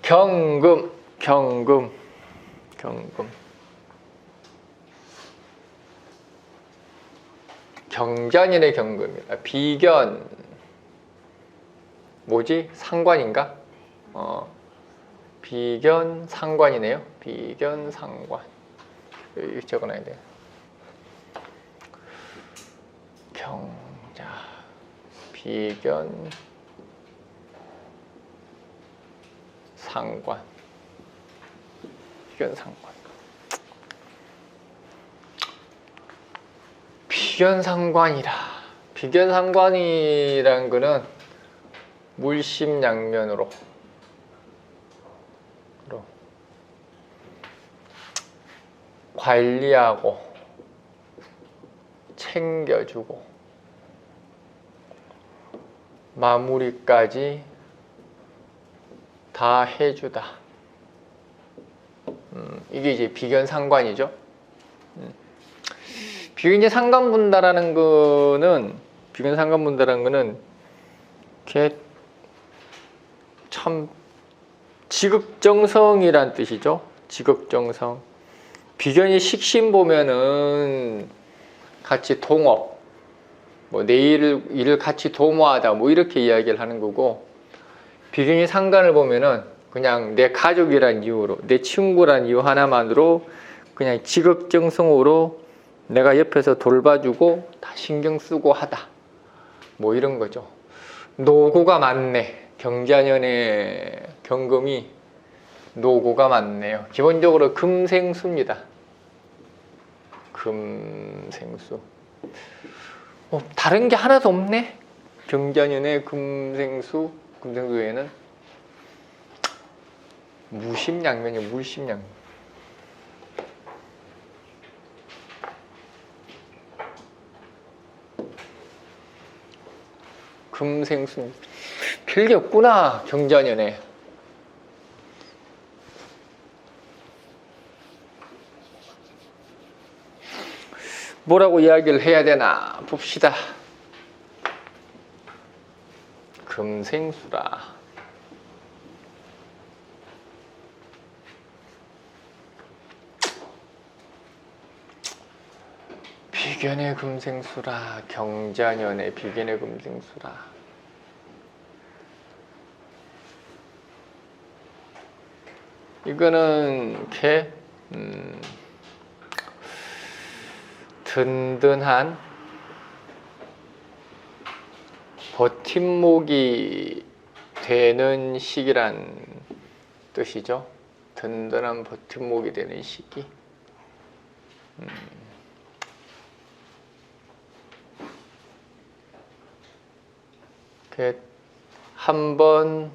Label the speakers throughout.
Speaker 1: 경금, 경금, 경금. 경전인의 경금이라. 비견, 뭐지? 상관인가? 비견 상관이네요. 비견 상관. 여기 적어놔야 돼요. 경자, 비견 상관. 비견 상관. 비견상관이라. 비견상관이란 거는 물심양면으로 관리하고 챙겨주고 마무리까지 다 해주다. 이게 이제 비견상관이죠. 비견상관분다라는 거는, 비견상관분다라는 거는 이렇게 참 지극정성이란 뜻이죠. 지극정성. 비견이 식신 보면은 같이 동업, 뭐 내 일을 같이 도모하다, 뭐 이렇게 이야기를 하는 거고, 비견이 상관을 보면은 그냥 내 가족이란 이유로, 내 친구란 이유 하나만으로 그냥 지극정성으로 내가 옆에서 돌봐주고 다 신경 쓰고 하다, 뭐 이런 거죠. 노고가 많네. 경자년의 경금이 노고가 많네요. 기본적으로 금생수입니다. 금생수. 다른 게 하나도 없네. 경자년의 금생수, 금생수에는 무심양면이요. 무심양면. 금생수. 별게 없구나. 경자년에. 뭐라고 이야기를 해야 되나 봅시다. 금생수라. 비견의 금생수라. 경자년의 비견의 금생수라. 이거는 이렇게 든든한 버팀목이 되는 시기란 뜻이죠. 든든한 버팀목이 되는 시기. 한번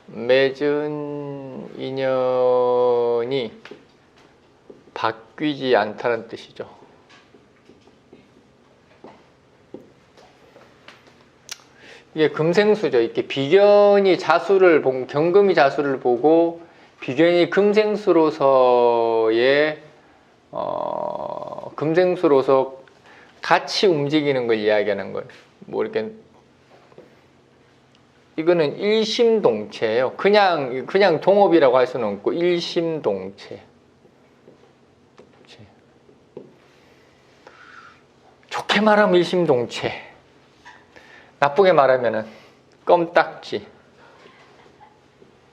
Speaker 1: 맺은 인연이 바뀌지 않다는 뜻이죠. 이게 금생수죠. 이렇게 비견이 자수를 보고, 경금이 자수를 보고 비견이 금생수로서의 금생수로서 같이 움직이는 걸 이야기하는 거예요. 뭐 이렇게 이거는 일심동체예요. 그냥 동업이라고 할 수는 없고 일심동체. 좋게 말하면 일심동체, 나쁘게 말하면은 껌딱지,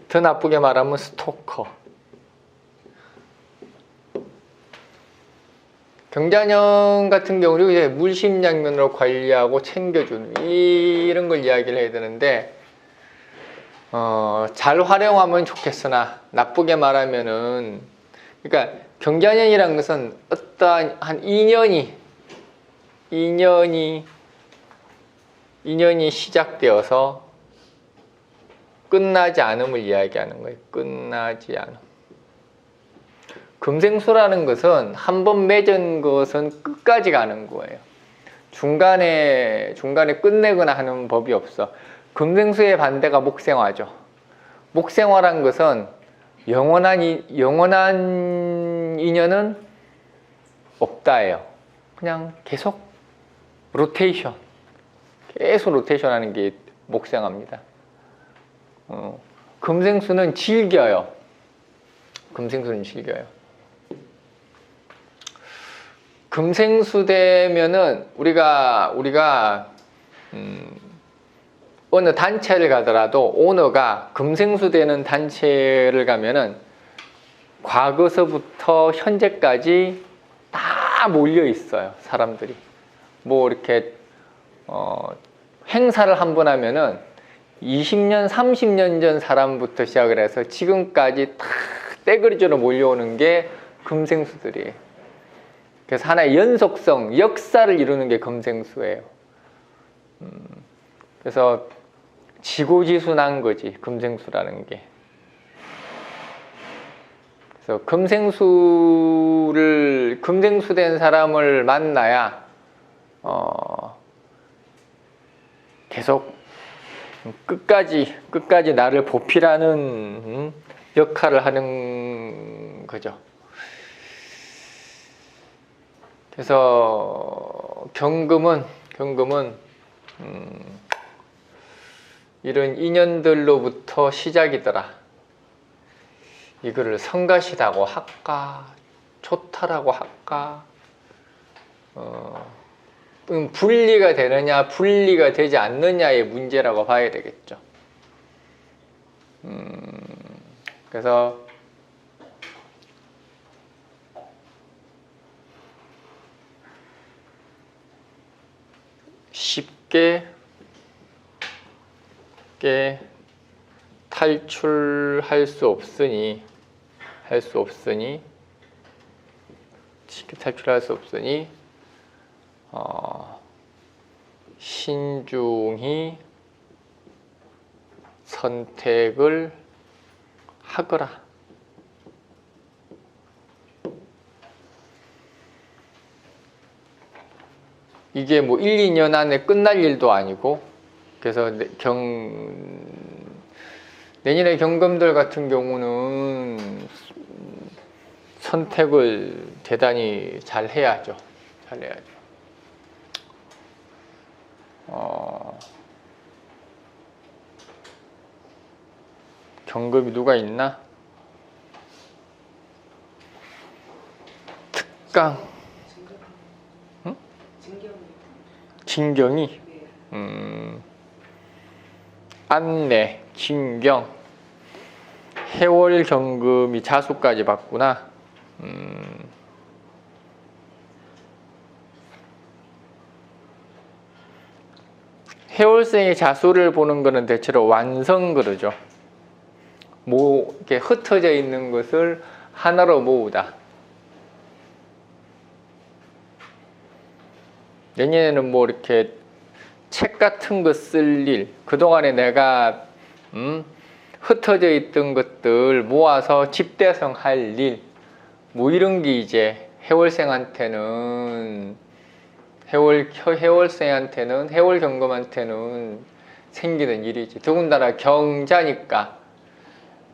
Speaker 1: 더 나쁘게 말하면 스토커. 경자년 같은 경우는 이제 물심양면으로 관리하고 챙겨주는 이런 걸 이야기를 해야 되는데, 잘 활용하면 좋겠으나 나쁘게 말하면은, 그러니까 경자년이라는 것은 어떠한 한 인연이 시작되어서 끝나지 않음을 이야기하는 거예요. 끝나지 않음. 금생수라는 것은 한 번 맺은 것은 끝까지 가는 거예요. 중간에 끝내거나 하는 법이 없어. 금생수의 반대가 목생화죠. 목생화란 것은 영원한 인연은 없다예요. 그냥 계속 로테이션 하는 게 목생화입니다. 금생수는 즐겨요. 금생수는 즐겨요. 금생수 되면은 우리가 어느 단체를 가더라도 오너가 금생수 되는 단체를 가면은 과거서부터 현재까지 다 몰려 있어요. 사람들이 뭐 이렇게 행사를 한번 하면은 20년, 30년 전 사람부터 시작을 해서 지금까지 다 떼거리처럼 몰려오는 게 금생수들이에요. 그래서 하나의 연속성, 역사를 이루는 게 금생수예요. 그래서 지고지순한 거지, 금생수라는 게. 그래서 금생수 된 사람을 만나야 계속 끝까지 나를 보필하는 역할을 하는 거죠. 그래서 경금은 이런 인연들로부터 시작이더라. 이거를 성가시다고 할까, 초타라고 할까, 분리가 되느냐, 분리가 되지 않느냐의 문제라고 봐야 되겠죠. 그래서 쉽게 탈출할 수 없으니 신중히 선택을 하거라. 이게 뭐 1, 2년 안에 끝날 일도 아니고, 그래서 내년에 경금들 같은 경우는 선택을 대단히 잘 해야죠. 경금이 누가 있나? 특강. 응? 진경이. 안내, 진경. 해월 경금이 자수까지 받구나. 해월생의 자수를 보는 것은 대체로 완성 그러죠. 이렇게 흩어져 있는 것을 하나로 모으다. 내년에는 뭐 이렇게 책 같은 거 쓸 일, 그동안에 내가 흩어져 있던 것들 모아서 집대성할 일, 뭐 이런 게 이제 해월생한테는 해월경금한테는 생기는 일이지. 더군다나 경자니까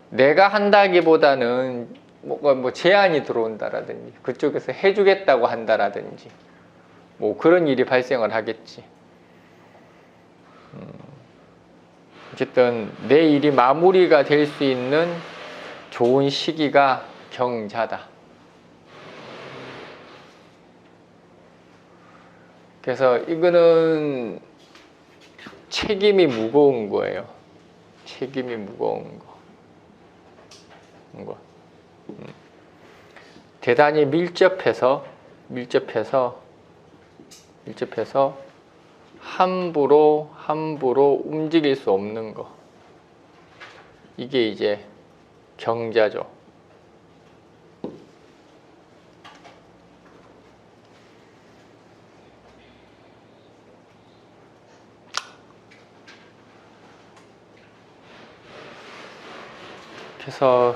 Speaker 1: 내가 한다기보다는 뭐 제안이 들어온다라든지 그쪽에서 해주겠다고 한다라든지 뭐 그런 일이 발생을 하겠지. 어쨌든 내 일이 마무리가 될 수 있는 좋은 시기가 경자다. 그래서 이거는 책임이 무거운 거예요. 책임이 무거운 거. 대단히 밀접해서 함부로 움직일 수 없는 거. 이게 이제 경자죠. 그래서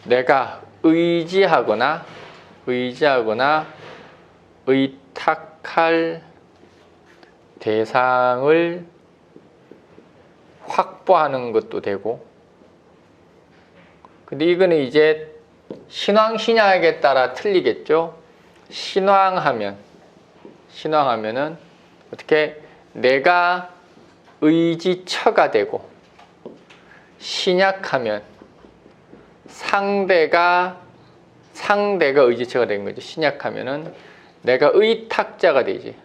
Speaker 1: 내가 의지하거나 의탁할 대상을 확보하는 것도 되고, 근데 이거는 이제 신왕 신약에 따라 틀리겠죠. 신왕하면은 어떻게 내가 의지처가 되고 신약하면 상대가 의지처가 된 거죠. 신약하면은 내가 의탁자가 되지.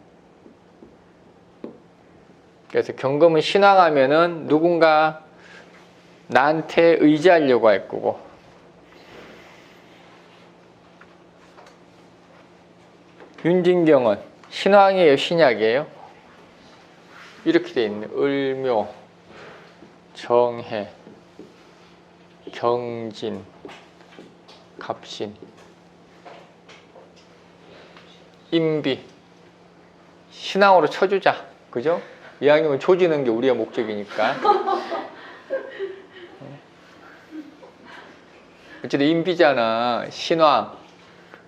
Speaker 1: 그래서 경금은 신왕하면은 누군가 나한테 의지하려고 할 거고, 윤진경은 신왕이에요, 신약이에요? 이렇게 돼 있네. 을묘, 정해, 경진, 갑신, 임비. 신왕으로 쳐주자. 그죠? 이왕이면 조지는 게 우리의 목적이니까. 어쨌든 임비잖아. 신왕.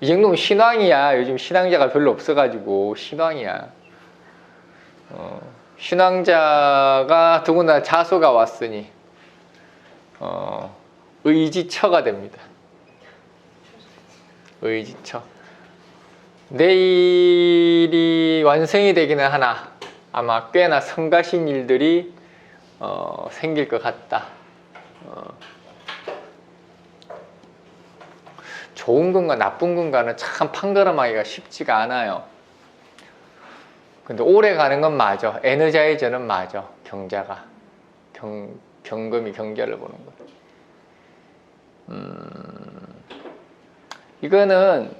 Speaker 1: 이 정도면 신왕이야. 요즘 신왕자가 별로 없어가지고 신왕이야. 신왕자가 더군다나 자수가 왔으니 의지처가 됩니다. 의지처. 내일이 완성이 되기는 하나 아마 꽤나 성가신 일들이 생길 것 같다. 좋은 건가 나쁜 건가는 참 판가름하기가 쉽지가 않아요. 근데 오래 가는 건 맞아. 에너자이저는 맞아. 경자가. 경금이 경자를 보는 거. 이거는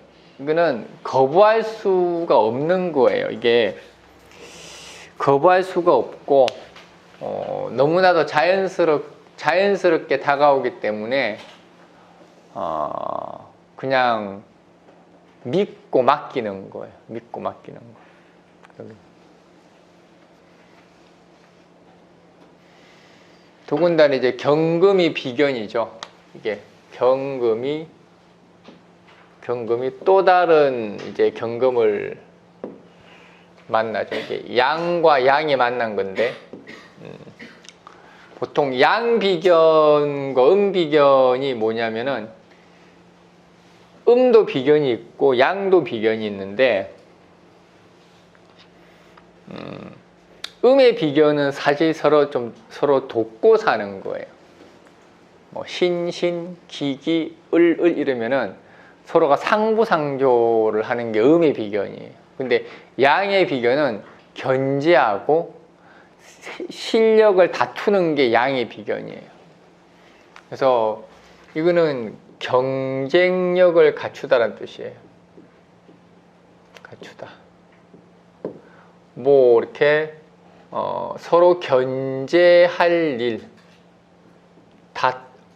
Speaker 1: 거부할 수가 없는 거예요. 이게 거부할 수가 없고 너무나도 자연스럽게 다가오기 때문에 그냥 믿고 맡기는 거예요. 믿고 맡기는 거. 더군다나 이제 경금이 비견이죠. 이게 경금이 또 다른 이제 경금을 만나죠. 이게 양과 양이 만난 건데, 보통 양비견과 음비견이 뭐냐면은 음도 비견이 있고 양도 비견이 있는데, 음의 비견은 사실 서로 돕고 사는 거예요. 뭐 신, 기기, 을 이러면은 서로가 상부상조를 하는 게 음의 비견이에요. 근데 양의 비견은 견제하고 실력을 다투는 게 양의 비견이에요. 그래서 이거는 경쟁력을 갖추다라는 뜻이에요. 갖추다. 뭐 이렇게 서로 견제할 일,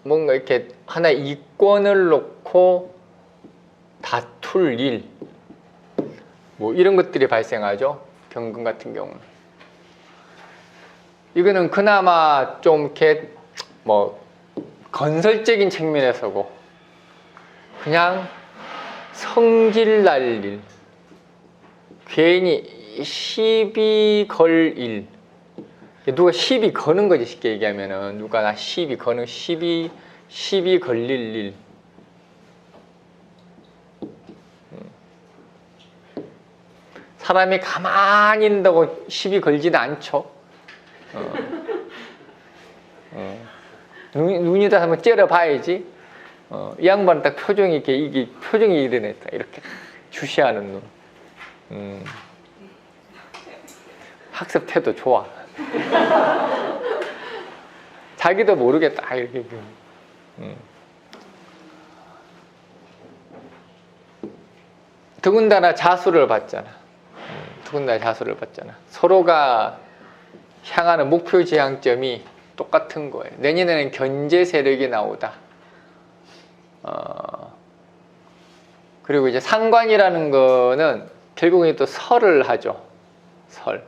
Speaker 1: 뭔가 이렇게 하나 이권을 놓고 다툴 일, 뭐 이런 것들이 발생하죠. 경금 같은 경우는. 이거는 그나마 좀 이렇게 뭐 건설적인 측면에서고, 그냥 성질 날 일, 괜히 시비 걸 일, 누가 시비 거는 거지. 쉽게 얘기하면은 누가 나 시비 거는 시비 걸릴 일. 사람이 가만히 있는다고 시비 걸지는 않죠. 눈이다 한번 째려봐야지. 이 양반은 딱 표정이 이게 표정이 이러네. 이렇게 주시하는 눈. 학습 태도 좋아. 자기도 모르게 딱 이렇게. 더군다나 자수를 받잖아. 서로가 향하는 목표 지향점이 똑같은 거예요. 내년에는 견제 세력이 나오다. 그리고 이제 상관이라는 거는 결국에 또 설을 하죠. 설.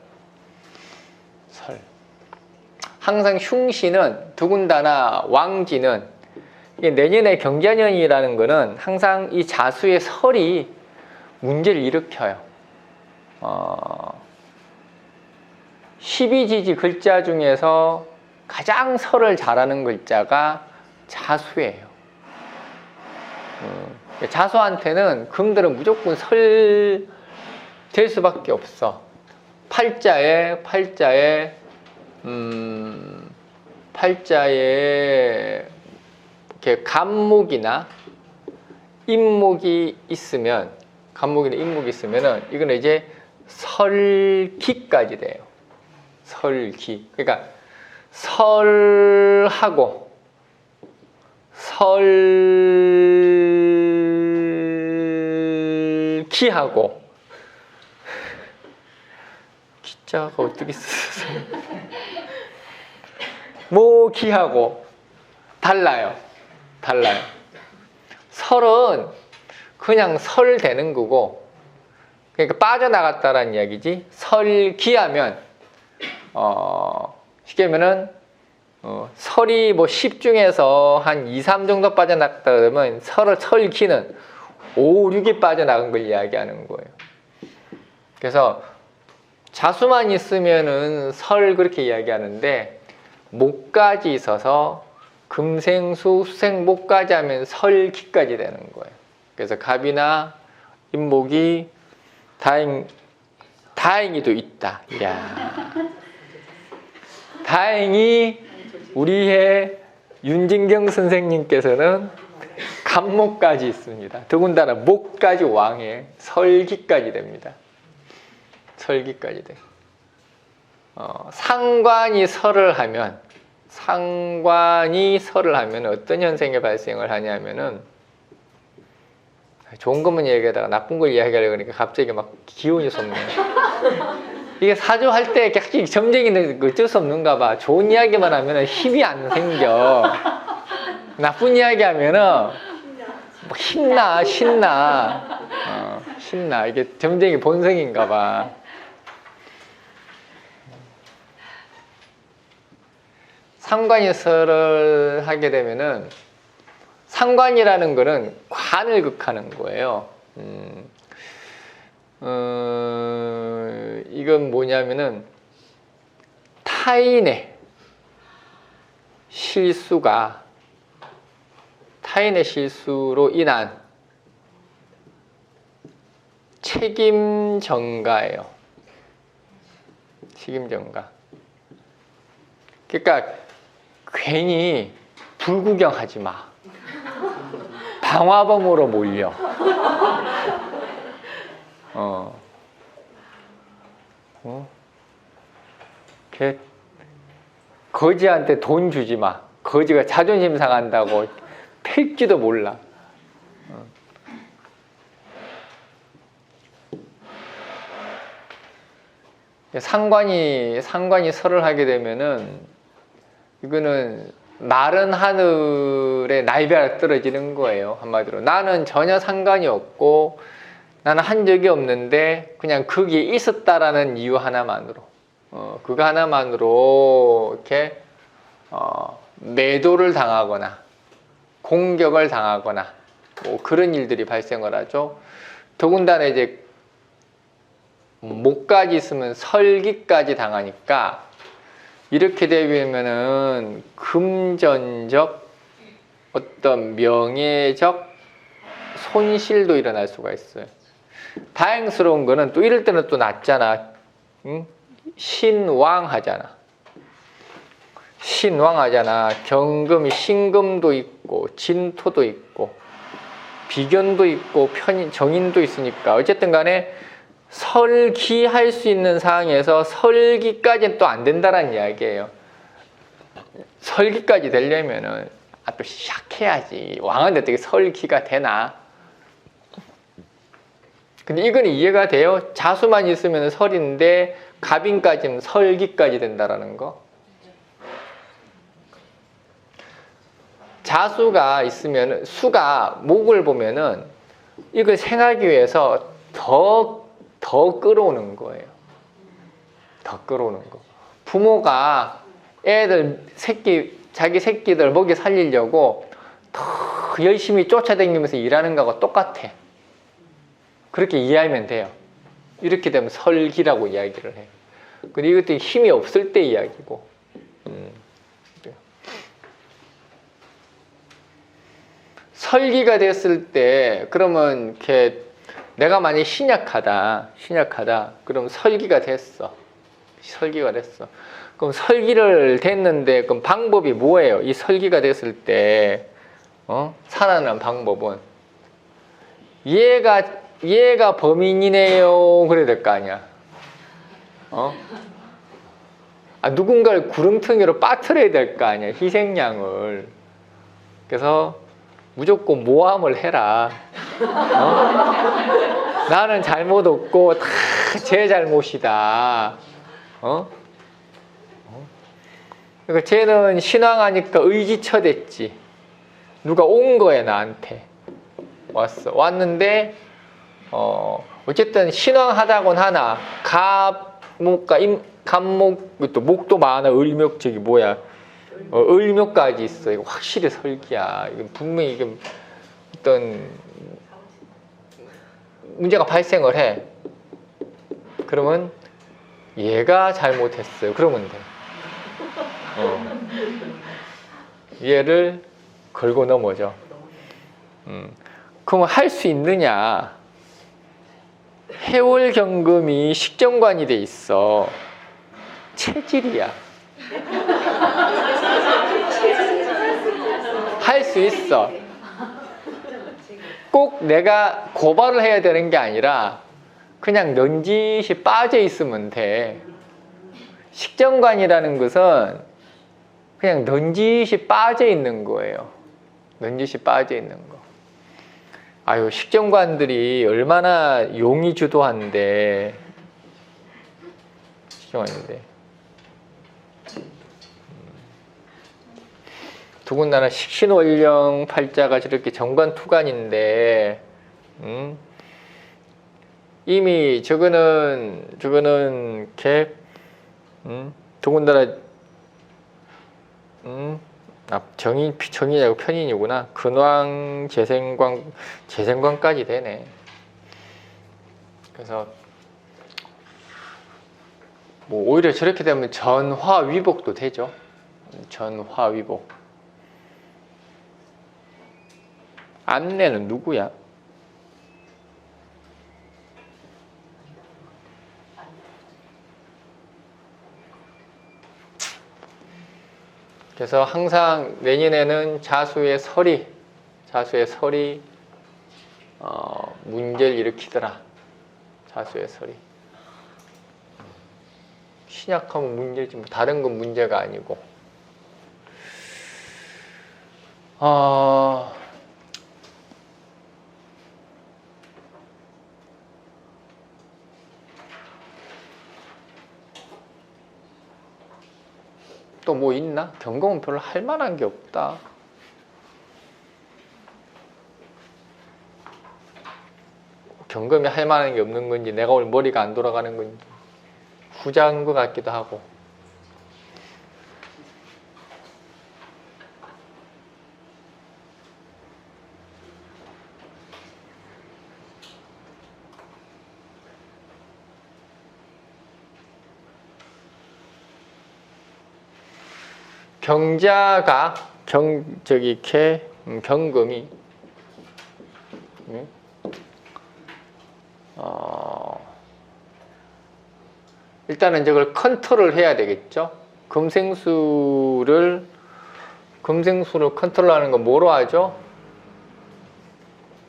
Speaker 1: 항상 흉신은 더군다나 왕지는 내년에 경자년이라는 거는 항상 이 자수의 설이 문제를 일으켜요. 12지지 글자 중에서 가장 설을 잘하는 글자가 자수예요. 자수한테는 금들은 무조건 설 될 수밖에 없어. 팔자에 팔자에 이렇게 간목이나 임목이 있으면, 간목이나 임목이 있으면은 이거는 이제 설기까지 돼요. 설기. 그러니까 설하고 설기하고 기자가 어떻게 쓰세요? 모기하고 달라요. 달라요. 설은 그냥 설 되는 거고, 그러니까 빠져나갔다라는 이야기지. 설기하면 쉽게 하면은 설이 뭐 10 중에서 한 2, 3 정도 빠져나갔다 그러면 설기는 5, 6이 빠져나간 걸 이야기하는 거예요. 그래서 자수만 있으면은 설 그렇게 이야기하는데, 목까지 있어서 금생수 수생목까지 하면 설기까지 되는 거예요. 그래서 갑이나 임목이 다행히도 있다. 이야. 다행히 우리의 윤진경 선생님께서는 간목까지 있습니다. 더군다나 목까지 왕에 설기까지 됩니다. 설기까지 돼. 상관이 설을 하면 어떤 현상이 발생을 하냐면은, 좋은 것만 얘기하다가 나쁜 걸 이야기하려고 하니까 갑자기 막 기운이 솟네요. 이게 사주할 때 갑자기 점쟁이는 어쩔 수 없는가 봐. 좋은 이야기만 하면은 힘이 안 생겨. 나쁜 이야기 하면은 막 신나. 신나. 이게 점쟁이 본성인가 봐. 상관이 설을 하게 되면은, 상관이라는 거는 관을 극하는 거예요. 이건 뭐냐면은 타인의 실수로 인한 책임 전가예요. 책임 전가. 그러니까 괜히 불구경하지 마. 방화범으로 몰려. 거지한테 돈 주지 마. 거지가 자존심 상한다고 팰지도 몰라. 상관이 설을 하게 되면은, 이거는 마른 하늘에 날벼락 떨어지는 거예요. 한마디로 나는 전혀 상관이 없고 나는 한 적이 없는데 그냥 거기에 있었다라는 이유 하나만으로, 그거 하나만으로 이렇게 매도를 당하거나 공격을 당하거나 뭐 그런 일들이 발생을 하죠. 더군다나 이제 목까지 있으면 설기까지 당하니까, 이렇게 되면은 금전적 어떤 명예적 손실도 일어날 수가 있어요. 다행스러운 거는 또 이럴 때는 또 낫잖아. 응? 신왕하잖아. 경금이 신금도 있고 진토도 있고 비견도 있고 정인도 있으니까 어쨌든 간에 설기할 수 있는 상황에서 설기까지는 또 안 된다는 이야기예요. 설기까지 되려면은 또 시작해야지. 왕한테 어떻게 설기가 되나? 근데 이건 이해가 돼요? 자수만 있으면 설인데 갑인까지는 설기까지 된다라는 거. 자수가 있으면, 수가 목을 보면은 이걸 생하기 위해서 더 끌어오는 거예요. 더 끌어오는 거. 부모가 자기 새끼들 먹여 살리려고 더 열심히 쫓아다니면서 일하는 거하고 똑같아. 그렇게 이해하면 돼요. 이렇게 되면 설기라고 이야기를 해요. 근데 이것도 힘이 없을 때 이야기고. 설기가 됐을 때, 그러면 이렇게 내가 만약에 신약하다. 그럼 설기가 됐어. 설기가 됐어. 그럼 설기를 됐는데 그럼 방법이 뭐예요? 이 설기가 됐을 때 살아나는 방법은 얘가 범인이네요. 그래야 될 거 아니야. 누군가를 구렁텅이로 빠뜨려야 될 거 아니야. 희생양을. 그래서 무조건 모함을 해라. 나는 잘못 없고 다 제 잘못이다. 그러니까 쟤는 신앙하니까 의기처됐지. 누가 온 거야 나한테. 왔는데 어쨌든 신앙하다곤 하나 갑목 또 목도 많아. 을목 저기 뭐야 을목까지 있어. 이거 확실히 설기야. 이거 분명히 이게 어떤 문제가 발생을 해. 그러면 얘가 잘못했어요. 그러면 돼. 얘를 걸고 넘어져. 그럼 할 수 있느냐? 해월경금이 식정관이 돼 있어. 체질이야. 할 수 있어. 꼭 내가 고발을 해야 되는 게 아니라 그냥 넌지시 빠져 있으면 돼. 식정관이라는 것은 그냥 넌지시 빠져 있는 거예요. 넌지시 빠져 있는 거. 아유, 식정관들이 얼마나 용이 주도한데. 식정관인데. 더군다나 식신월령 팔자가 저렇게 정관투관인데, 이미 저거는 개, 더군다나 정인이고 편인이구나. 근왕 재생관까지 되네. 그래서 뭐 오히려 저렇게 되면 전화위복도 되죠. 전화위복. 안내는 누구야? 그래서 항상 내년에는 자수의 설이 문제를 일으키더라. 자수의 설이. 신약하면 문제지 뭐 다른 건 문제가 아니고. 또 뭐 있나? 경금은 별로 할 만한 게 없다. 경금이 할 만한 게 없는 건지 내가 오늘 머리가 안 돌아가는 건지 후자인 것 같기도 하고. 경자가 경금이 일단은 저걸 컨트롤 해야 되겠죠. 금생수를 컨트롤하는 건 뭐로 하죠?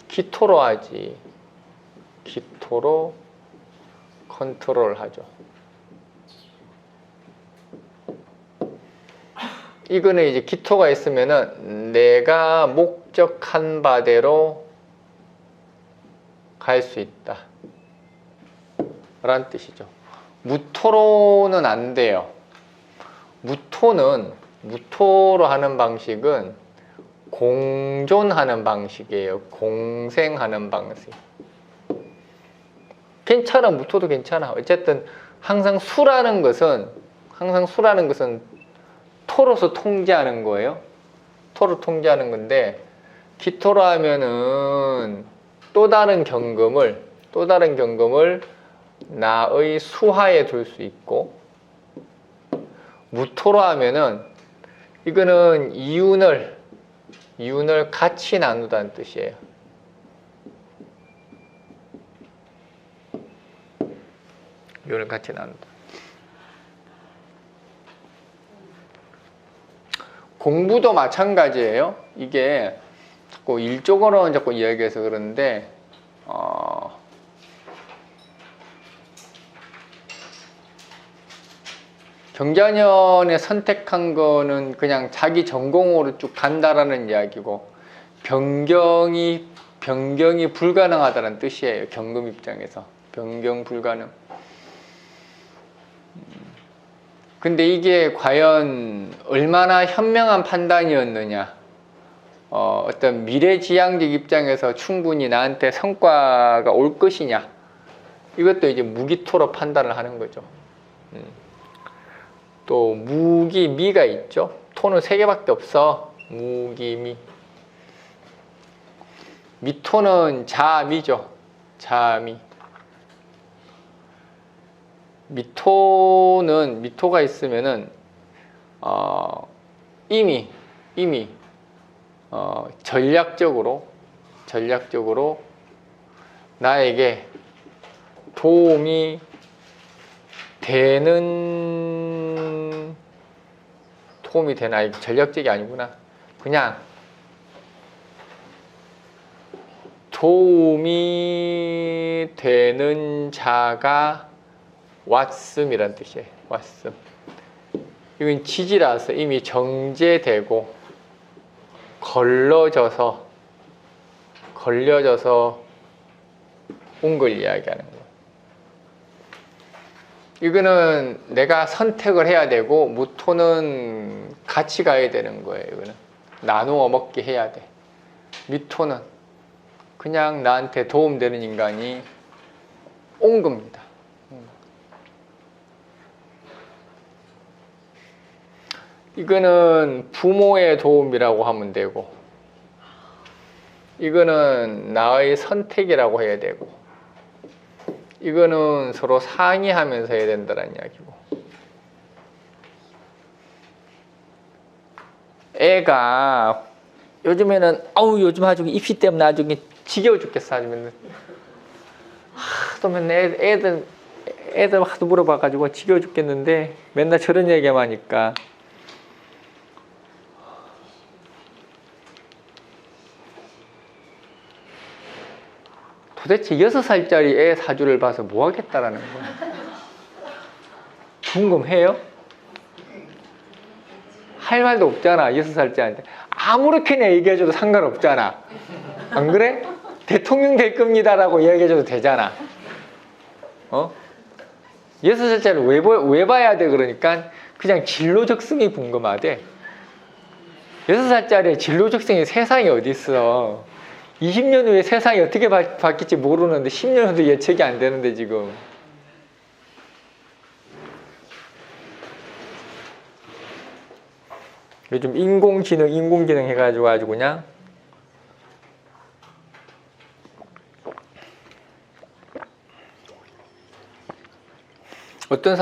Speaker 1: 기토로 하지. 기토로 컨트롤 하죠. 이거는 이제 기토가 있으면은 내가 목적한 바대로 갈 수 있다 라는 뜻이죠. 무토로는 안 돼요. 무토로 하는 방식은 공존하는 방식이에요. 공생하는 방식. 괜찮아. 무토도 괜찮아. 어쨌든 항상 수라는 것은 토로서 통제하는 거예요. 토로 통제하는 건데, 기토로 하면은 또 다른 경금을 나의 수하에 둘 수 있고, 무토로 하면은 이거는 이윤을 같이 나누다는 뜻이에요. 이윤을 같이 나눈다. 공부도 마찬가지예요. 이게 자꾸 일적으로는 자꾸 이야기해서 그러는데 경자년에 선택한 거는 그냥 자기 전공으로 쭉 간다라는 이야기고 변경이 불가능하다는 뜻이에요. 경금 입장에서 변경 불가능. 근데 이게 과연 얼마나 현명한 판단이었느냐, 어떤 미래지향적 입장에서 충분히 나한테 성과가 올 것이냐, 이것도 이제 무기토로 판단을 하는 거죠. 또 무기, 미가 있죠. 토는 3개밖에 없어. 무기, 미. 미토는 자미죠. 자미. 미토가 있으면은 이미 전략적으로 나에게 도움이 되나, 전략적이 아니구나. 그냥 도움이 되는 자가 왔음이란 뜻이에요. 왔음. 이건 지지라서 이미 정제되고 걸러져서 온 걸 이야기하는 거예요. 이거는 내가 선택을 해야 되고, 무토는 같이 가야 되는 거예요. 이거는 나누어 먹게 해야 돼. 미토는 그냥 나한테 도움되는 인간이 온 겁니다. 이거는 부모의 도움이라고 하면 되고, 이거는 나의 선택이라고 해야 되고, 이거는 서로 상의하면서 해야 된다는 이야기고. 애가 요즘에는 요즘 아주 입시 때문에 아주 지겨워 죽겠어. 아주 하도 맨날 애들 하도 물어봐가지고 지겨워 죽겠는데 맨날 저런 얘기만 하니까. 도대체 6살짜리 애 사주를 봐서 뭐 하겠다라는 거야. 궁금해요? 할 말도 없잖아. 6살짜리한테 아무렇게나 얘기해줘도 상관없잖아. 안 그래? 대통령 될 겁니다라고 이야기해줘도 되잖아. 6살짜리를 왜 봐야 돼? 그러니까 그냥 진로적성이 궁금하대. 6살짜리의 진로적성이 세상에 어디 있어. 20년 후에 세상이 어떻게 바뀔지 모르는데 10년 후도 예측이 안 되는데 지금. 요즘 인공지능 해가지고 그냥 어떤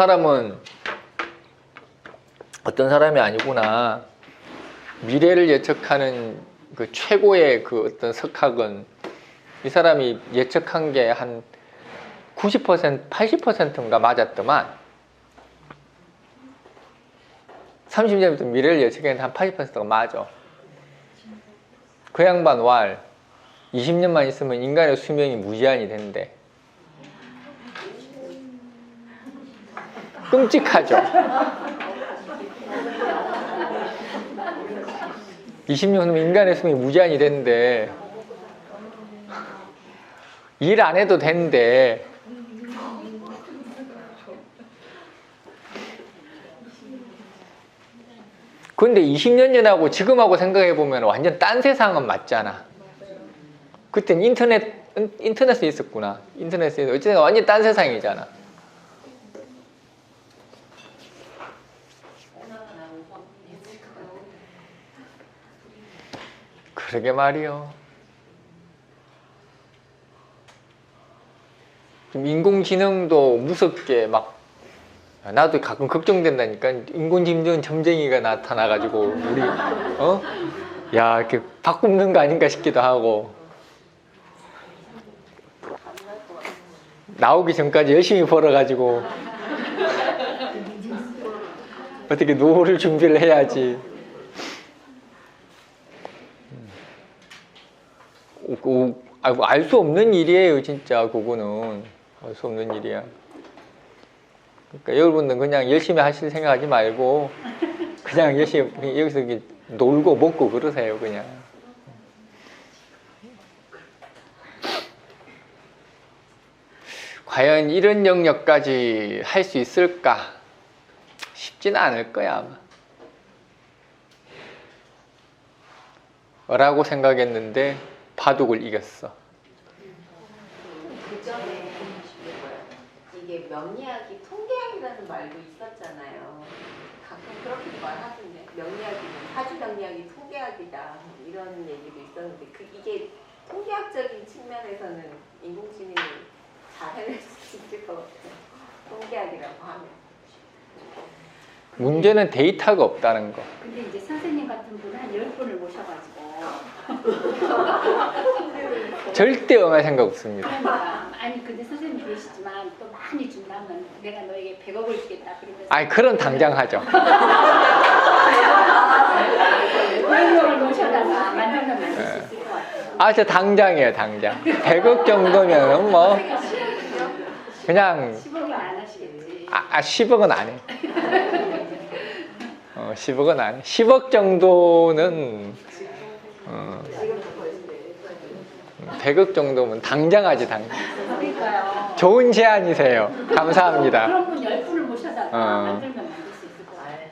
Speaker 1: 사람이 아니구나. 미래를 예측하는 그 최고의 그 어떤 석학은 이 사람이 예측한 게 한 90%, 80%인가 맞았더만 30년부터 미래를 예측했는데 한 80%가 맞아. 그 양반 20년만 있으면 인간의 수명이 무제한이 된대. 끔찍하죠. 20년 후면 인간의 수명이 무제한이 된대. 일 안 해도 된대. 근데 20년 전하고 지금하고 생각해보면 완전 딴 세상은 맞잖아. 그땐 인터넷에 있었구나. 인터넷에 어쨌든 완전 딴 세상이잖아. 그러게 말이요. 좀 인공지능도 무섭게 막 나도 가끔 걱정된다니까. 인공지능 점쟁이가 나타나가지고 우리 야 이렇게 바꾸는 거 아닌가 싶기도 하고. 나오기 전까지 열심히 벌어가지고 어떻게 노후를 준비를 해야지. 알 수 없는 일이에요, 진짜. 그거는 알 수 없는 일이야. 그러니까 여러분들 그냥 열심히 하실 생각하지 말고 그냥 열심히 여기서 이렇게 놀고 먹고 그러세요, 그냥. 과연 이런 영역까지 할 수 있을까? 쉽지는 않을 거야, 아마. 라고 생각했는데 바둑을 이겼어.
Speaker 2: 그 전에 이게 명리학이 통계학이라는 말도 있었잖아요. 가끔 그렇게 말하던데 명리학이면 사주 명리학이 통계학이다 이런 얘기도 있었는데 이게 통계학적인 측면에서는 인공지능이 잘 해낼 수 있을 것 같아요. 통계학이라고 하면.
Speaker 1: 문제는 데이터가 없다는 거.
Speaker 3: 근데 이제 선생님 같은 분은 한 10분을 모셔가지고
Speaker 1: 절대 엄할 생각 없습니다.
Speaker 3: 그러니까 아니 근데 선생님 계시지만 또 많이 준다면 내가 너에게 100억을 주겠다 그러면서
Speaker 1: 아니, 그럼 당장 하죠.
Speaker 3: 10명을 모셔다가 만들면 만들 수 있을 것 같아요.
Speaker 1: 아, 저 당장이에요, 당장. 100억 정도면 뭐 그냥
Speaker 3: 10억은 안 하시겠지.
Speaker 1: 10억은 안 해. 10억은 안 해. 10억 정도는 100억 정도면 당장 하지, 당장.
Speaker 3: 그러니까요.
Speaker 1: 좋은 제안이세요. 감사합니다.
Speaker 3: 그런 분 10분을 모셔다가 만들면 만들 수 있을 것 같아요.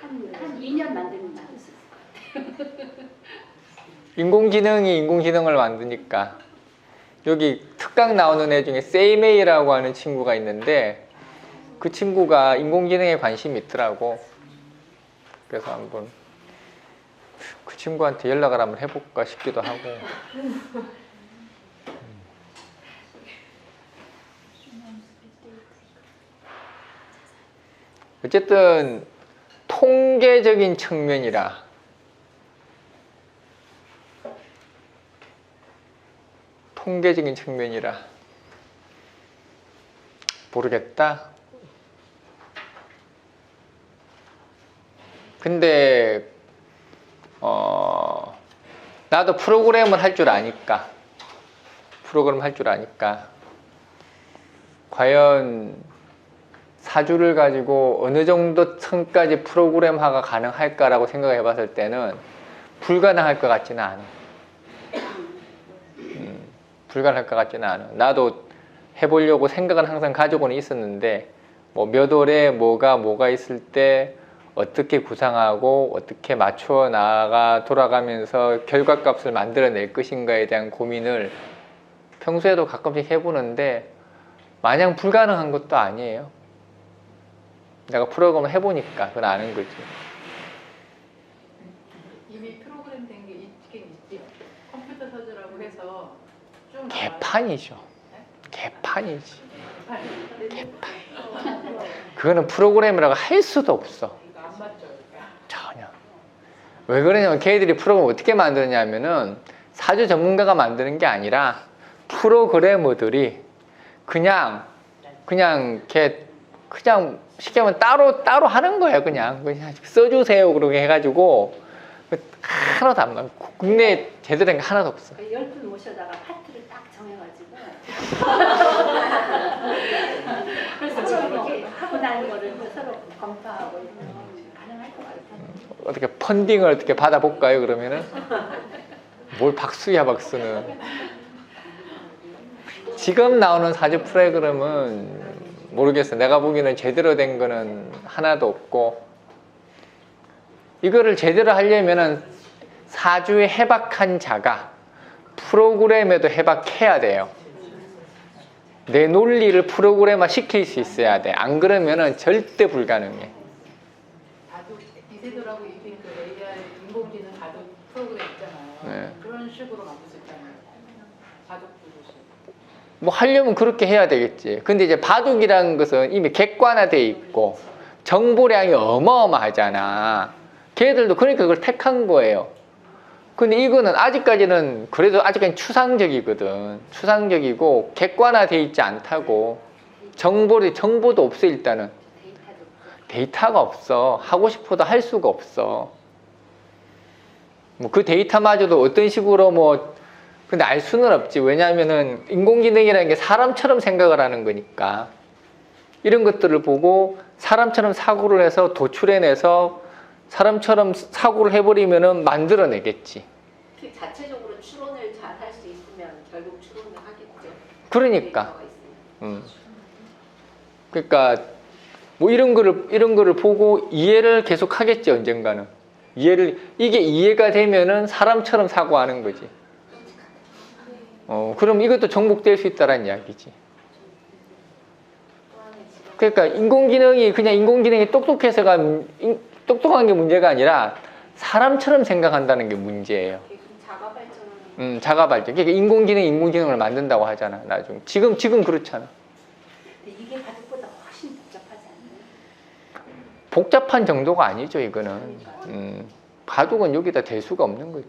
Speaker 3: 한 2년 만들면 만들 수 있을 것 같아요.
Speaker 1: 인공지능이 인공지능을 만드니까 여기 특강 나오는 애 중에 세이메이라고 하는 친구가 있는데 그 친구가 인공지능에 관심이 있더라고. 그래서 한번 그 친구한테 연락을 한번 해볼까 싶기도 하고. 어쨌든 통계적인 측면이라 모르겠다. 근데 나도 프로그램을 할 줄 아니까 과연 사주를 가지고 어느 정도 선까지 프로그램화가 가능할까라고 생각해 봤을 때는 불가능할 것 같지는 않아. 불가능할 것 같지는 않아. 나도 해보려고 생각은 항상 가지고는 있었는데 뭐 몇 월에 뭐가 있을 때 어떻게 구상하고 어떻게 맞춰 나가 돌아가면서 결과값을 만들어낼 것인가에 대한 고민을 평소에도 가끔씩 해보는데 마냥 불가능한 것도 아니에요. 내가 프로그램을 해보니까 그건 아는 거지.
Speaker 4: 이미 프로그램 된 게 있긴 있지. 컴퓨터 사주라고 해서 쭉
Speaker 1: 개판이죠. 개판이지.
Speaker 4: 개판.
Speaker 1: 그거는 프로그램이라고 할 수도 없어.
Speaker 4: 이거 안 맞죠?
Speaker 1: 전혀. 왜 그러냐면 걔들이 프로그램을 어떻게 만드냐면은 사주 전문가가 만드는 게 아니라 프로그래머들이 그냥 쉽게 하면 따로 하는 거예요. 그냥 써주세요 그렇게 해가지고 하나도 안 맞고 국내에 제대로 된 게 하나도 없어.
Speaker 3: 10분 모셔다가 파트를 딱 정해가지고 그래서 서로 이렇게 하고 나는 거를 서로 검토하고 이러면 가능할 것 같아요.
Speaker 1: 어떻게 펀딩을 어떻게 받아볼까요? 그러면은 뭘 박수야 박수는. 지금 나오는 사주 프로그램은 모르겠어. 내가 보기에는 제대로 된 거는 하나도 없고 이거를 제대로 하려면은 사주에 해박한 자가 프로그램에도 해박해야 돼요. 내 논리를 프로그램화 시킬 수 있어야 돼. 안 그러면은 절대 불가능해.
Speaker 4: 바둑 이세돌하고 이긴 그 AI 인공지능 바둑 프로그램 있잖아요.
Speaker 1: 네.
Speaker 4: 그런 식으로 만들 수 있잖아요. 바둑 두듯이.
Speaker 1: 뭐 하려면 그렇게 해야 되겠지. 근데 이제 바둑이라는 것은 이미 객관화돼 있고 정보량이 어마어마하잖아. 걔들도 그러니까 그걸 택한 거예요. 근데 이거는 아직까지는 그래도 아직까지 추상적이거든. 추상적이고 객관화돼 있지 않다고. 정보도 없어. 일단은 데이터가 없어. 하고 싶어도 할 수가 없어. 뭐 그 데이터마저도 어떤 식으로 뭐 근데 알 수는 없지. 왜냐하면은 인공지능이라는 게 사람처럼 생각을 하는 거니까 이런 것들을 보고 사람처럼 사고를 해서 도출해내서 사람처럼 사고를 해버리면은 만들어내겠지.
Speaker 2: 그 자체적으로 추론을 잘 할 수 있으면 결국 추론을 하겠죠.
Speaker 1: 그러니까.
Speaker 2: 데이터가 있으면.
Speaker 1: 그러니까 뭐 이런 거를 보고 이해를 계속 하겠지 언젠가는. 이게 이해가 되면은 사람처럼 사고하는 거지. 그럼 이것도 정복될 수 있다라는 이야기지. 그러니까 인공지능이 똑똑한 게 문제가 아니라 사람처럼 생각한다는 게 문제예요.
Speaker 2: 자가 발전.
Speaker 1: 자가 발전. 그러니까 인공지능을 만든다고 하잖아. 나중에. 지금 그렇잖아.
Speaker 3: 근데 이게 바둑보다 훨씬 복잡하지 않나요?
Speaker 1: 복잡한 정도가 아니죠, 이거는. 바둑은 여기다 댈 수가 없는 거죠.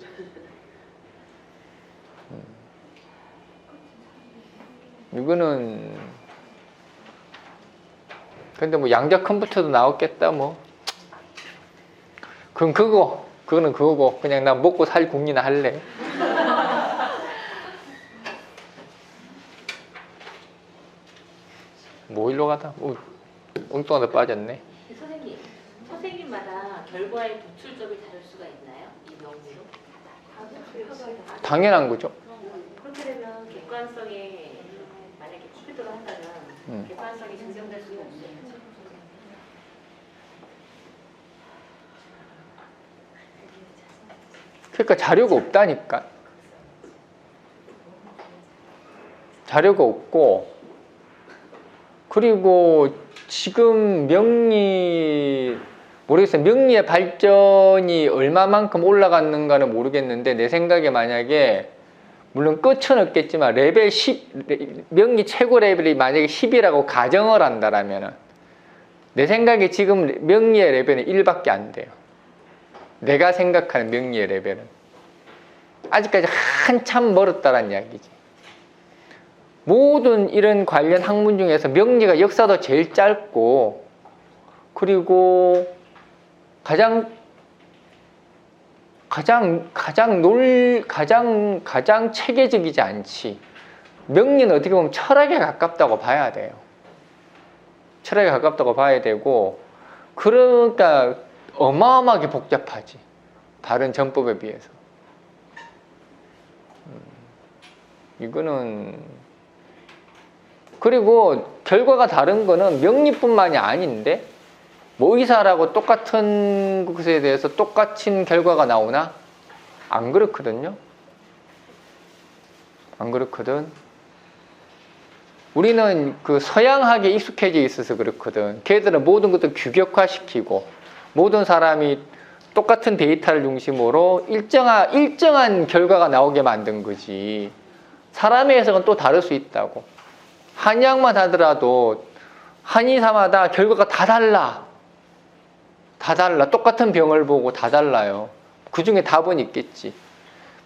Speaker 1: 이거는 근데 뭐 양자 컴퓨터도 나왔겠다 뭐. 그건 그거는 그거고 그냥 나 먹고 살 궁리나 할래. 뭐 일로 가다 엉뚱하다 빠졌네.
Speaker 5: 선생님마다 결과의 도출점이 다를 수가 있나요? 이 명리로?
Speaker 1: 당연한 거죠.
Speaker 5: 그렇게 되면 객관성에 만약에 컴퓨터가 한다면 객관성이 증명될 수가 없어요.
Speaker 1: 그러니까 자료가 없다니까. 자료가 없고 그리고 지금 모르겠어요. 명리의 발전이 얼마만큼 올라갔는가는 모르겠는데 내 생각에 만약에 물론 끝은 없겠지만 레벨 10 명리 최고 레벨이 만약에 10이라고 가정을 한다라면은 내 생각에 지금 명리의 레벨은 1밖에 안 돼요. 내가 생각하는 명리의 레벨은 아직까지 한참 멀었다라는 이야기지. 모든 이런 관련 학문 중에서 명리가 역사도 제일 짧고 그리고 가장 체계적이지 않지. 명리는 어떻게 보면 철학에 가깝다고 봐야 돼요. 철학에 가깝다고 봐야 되고 그러니까 어마어마하게 복잡하지. 다른 전법에 비해서. 이거는 그리고 결과가 다른 거는 명리뿐만이 아닌데 뭐 의사라고 똑같은 것에 대해서 똑같은 결과가 나오나? 안 그렇거든요. 안 그렇거든. 우리는 그 서양학에 익숙해져 있어서 그렇거든. 걔들은 모든 것을 규격화시키고 모든 사람이 똑같은 데이터를 중심으로 일정한 결과가 나오게 만든 거지. 사람의 해석은 또 다를 수 있다고. 한의학만 하더라도 한의사마다 결과가 다 달라. 다 달라. 똑같은 병을 보고 다 달라요. 그 중에 답은 있겠지.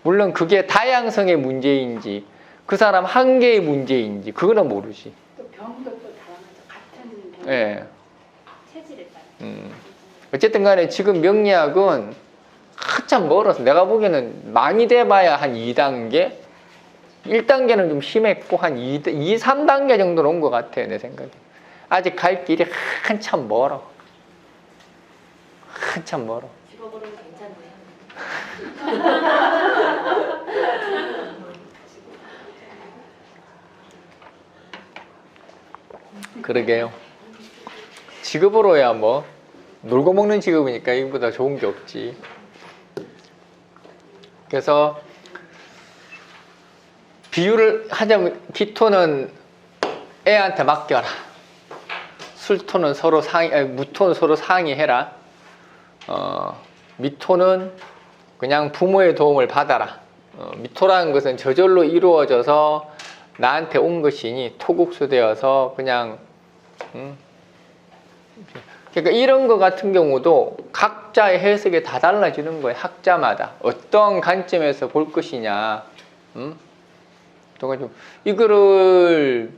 Speaker 1: 물론 그게 다양성의 문제인지 그 사람 한계의 문제인지 그거는 모르지.
Speaker 3: 또 병도 또 다양하죠. 같은 병.
Speaker 1: 예.
Speaker 3: 체질에 따라.
Speaker 1: 어쨌든 간에 지금 명리학은 한참 멀어서 내가 보기에는 많이 돼봐야 한 2단계? 1단계는 좀 심했고 한 2, 3단계 정도는 온 것 같아요. 내 생각에. 아직 갈 길이 한참 멀어. 한참 멀어.
Speaker 5: 직업으로는 괜찮네요.
Speaker 1: 그러게요. 직업으로야 뭐 놀고 먹는 직업이니까 이거보다 좋은 게 없지. 그래서 비유를 하자면 기토는 애한테 맡겨라. 술토는 서로 무토는 서로 상의해라. 미토는 그냥 부모의 도움을 받아라. 미토라는 것은 저절로 이루어져서 나한테 온 것이니 토국수 되어서 그냥 그러니까 이런 거 같은 경우도 각자의 해석이 다 달라지는 거예요. 학자마다 어떤 관점에서 볼 것이냐. 좀 이거를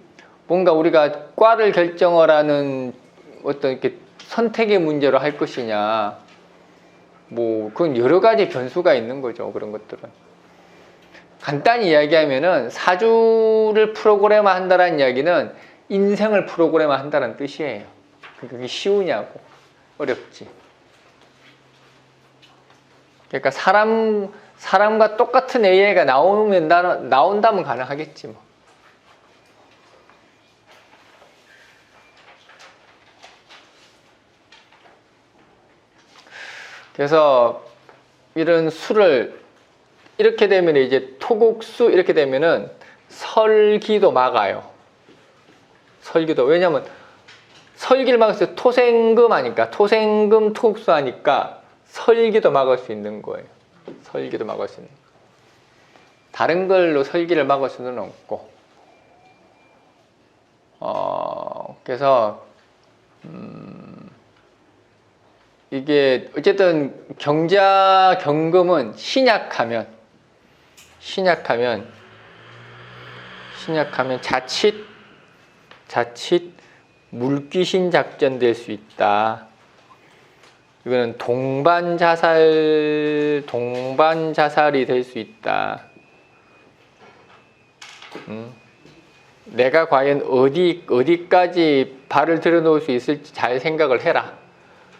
Speaker 1: 뭔가 우리가 과를 결정을 하는 어떤 이렇게 선택의 문제로 할 것이냐. 뭐 그건 여러 가지 변수가 있는 거죠. 그런 것들은. 간단히 이야기하면은 사주를 프로그램화한다는 이야기는 인생을 프로그램화한다는 뜻이에요. 그게 쉬우냐고. 어렵지. 그러니까 사람과 똑같은 AI가 나온다면 가능하겠지 뭐. 그래서 이런 수를 이렇게 되면 이제 토국수 이렇게 되면은 설기도 막아요. 설기도. 왜냐면 설기를 막을 때 토생금 하니까, 토생금 토국수 하니까 설기도 막을 수 있는 거예요. 설기도 막을 수 있는. 다른 걸로 설기를 막을 수는 없고. 그래서 이게 어쨌든 경자 경금은 신약하면 자칫 물귀신 작전 될 수 있다. 이거는 동반자살이 될 수 있다. 내가 과연 어디까지 발을 들여놓을 수 있을지 잘 생각을 해라.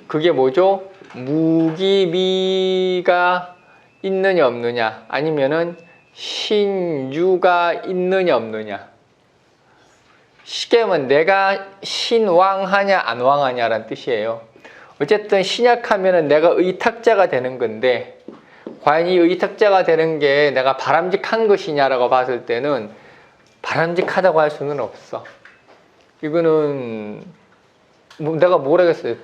Speaker 1: 그게 뭐죠? 무기미가 있느냐 없느냐, 아니면은 신유가 있느냐 없느냐. 쉽게 하면 내가 신왕하냐 안 왕하냐라는 뜻이에요. 어쨌든 신약하면은 내가 의탁자가 되는 건데, 과연 이 의탁자가 되는 게 내가 바람직한 것이냐라고 봤을 때는 바람직하다고 할 수는 없어. 이거는 내가 뭐라겠어요.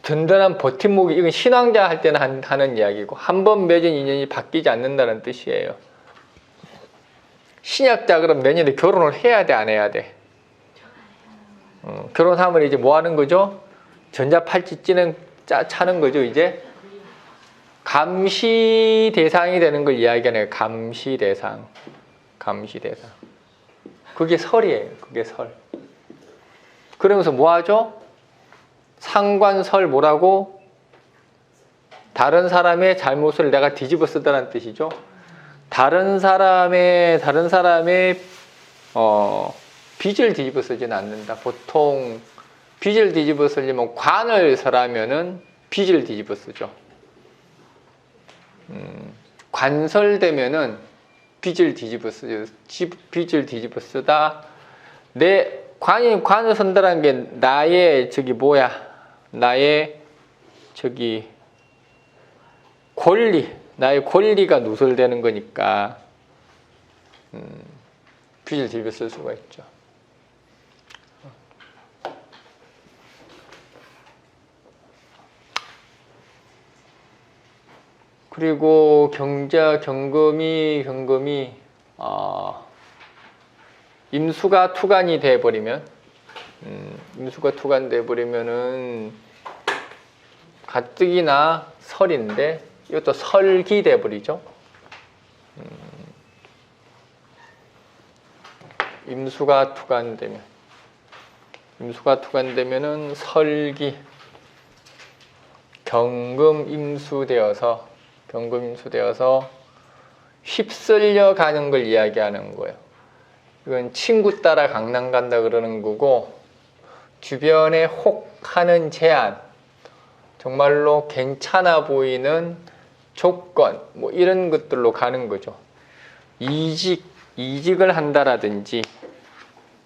Speaker 1: 든든한 버팀목이, 이건 신앙자 할 때는 하는 이야기고, 한 번 맺은 인연이 바뀌지 않는다는 뜻이에요. 신약자 그럼 내년에 결혼을 해야 돼, 안 해야 돼? 결혼하면 이제 뭐 하는 거죠? 전자팔찌 차는 거죠, 이제. 감시 대상이 되는 걸 이야기하네요. 감시 대상. 그게 설이에요. 그게 설. 그러면서 뭐 하죠? 상관설 뭐라고? 다른 사람의 잘못을 내가 뒤집어 쓰다는 뜻이죠. 다른 사람의 빚을 뒤집어 쓰지는 않는다. 보통 빚을 뒤집어 쓰려면 관을 설하면은 빚을 뒤집어 쓰죠. 관설되면은 빚을 뒤집어 쓰다. 관을 선다라는 게 나의 나의 권리가 누설되는 거니까 빚을 뒤집어 쓸 수가 있죠. 그리고 경금이 임수가 투간이 돼버리면, 돼버리면은 가뜩이나 설인데 이것도 설기 돼버리죠. 임수가 투간되면은 설기, 경금 임수되어서 휩쓸려 가는 걸 이야기하는 거예요. 이건 친구 따라 강남 간다 그러는 거고, 주변에 혹하는 제안, 정말로 괜찮아 보이는 조건, 뭐 이런 것들로 가는 거죠. 이직을 한다라든지,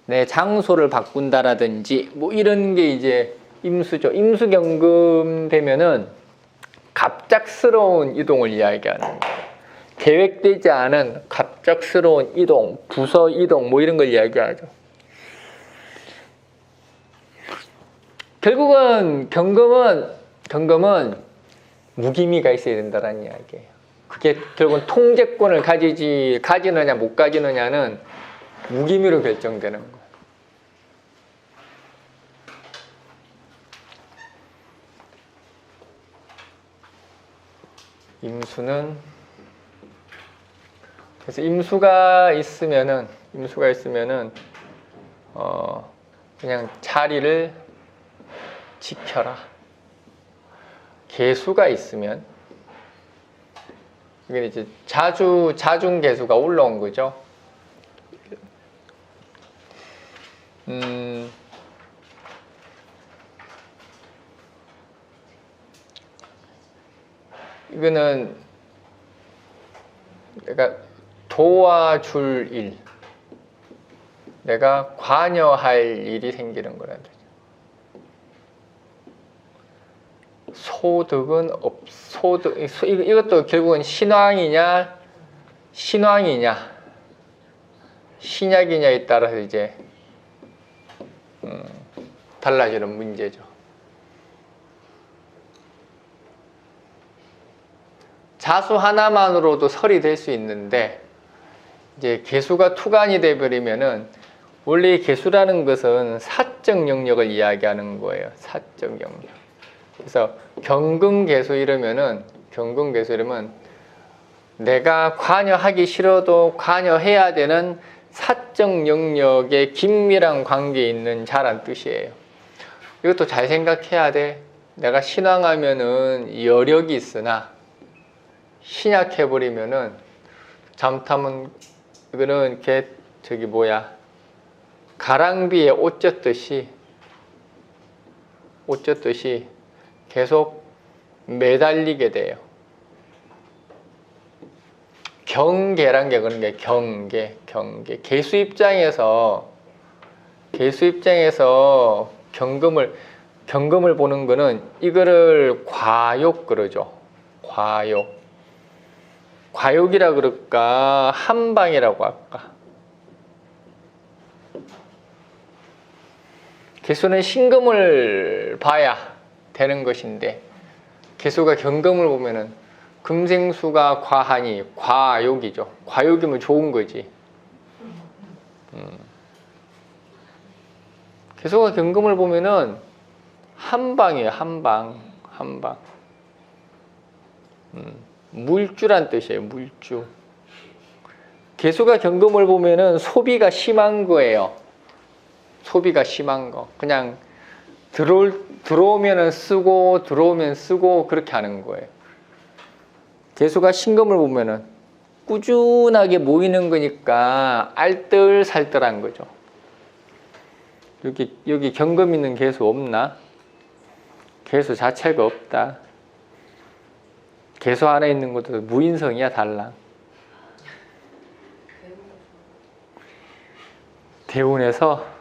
Speaker 1: 내 장소를 바꾼다라든지, 뭐 이런 게 이제 임수죠. 임수경금 되면은 갑작스러운 이동을 이야기하는 거예요. 계획되지 않은 갑작스러운 이동, 부서 이동, 뭐 이런 걸 이야기하죠. 결국은 경금은 무기미가 있어야 된다는 이야기예요. 그게 결국은 통제권을 가지느냐 못 가지느냐는 무기미로 결정되는 거예요. 그래서 임수가 있으면은 그냥 자리를 지켜라. 개수가 있으면 이게 이제 자중 개수가 올라온 거죠. 이거는 내가 도와줄 일, 내가 관여할 일이 생기는 거란 거죠. 소득은 이것도 결국은 신왕이냐 신약이냐에 따라서 이제 달라지는 문제죠. 자수 하나만으로도 설이 될 수 있는데 이제 개수가 투간이 돼버리면은 원래 개수라는 것은 사적 영역을 이야기하는 거예요. 사적 영역. 그래서 경금개수 이러면 내가 관여하기 싫어도 관여해야 되는 사적 영역에 긴밀한 관계에 있는 자란 뜻이에요. 이것도 잘 생각해야 돼. 내가 신앙하면은 여력이 있으나 신약해버리면은 잘못하면 이거는 가랑비에 옷 젖듯이 계속 매달리게 돼요. 경계란 게 그런 게 경계. 개수 입장에서 경금을 보는 거는 이거를 과욕 그러죠. 과욕이라 그럴까 한방이라고 할까. 개수는 신금을 봐야 되는 것인데 개수가 경금을 보면은 금생수가 과하니 과욕이죠. 과욕이면 좋은 거지. 개수가 경금을 보면은 한방이에요. 한방. 물주란 뜻이에요. 물주. 개수가 경금을 보면은 소비가 심한 거예요. 소비가 심한 거. 그냥 들어오면은 쓰고 들어오면 쓰고 그렇게 하는 거예요. 개수가 신금을 보면은 꾸준하게 모이는 거니까 알뜰살뜰한 거죠. 여기 경금 있는 개수 없나? 개수 자체가 없다. 개수 안에 있는 것도 무인성이야 달랑. 대운에서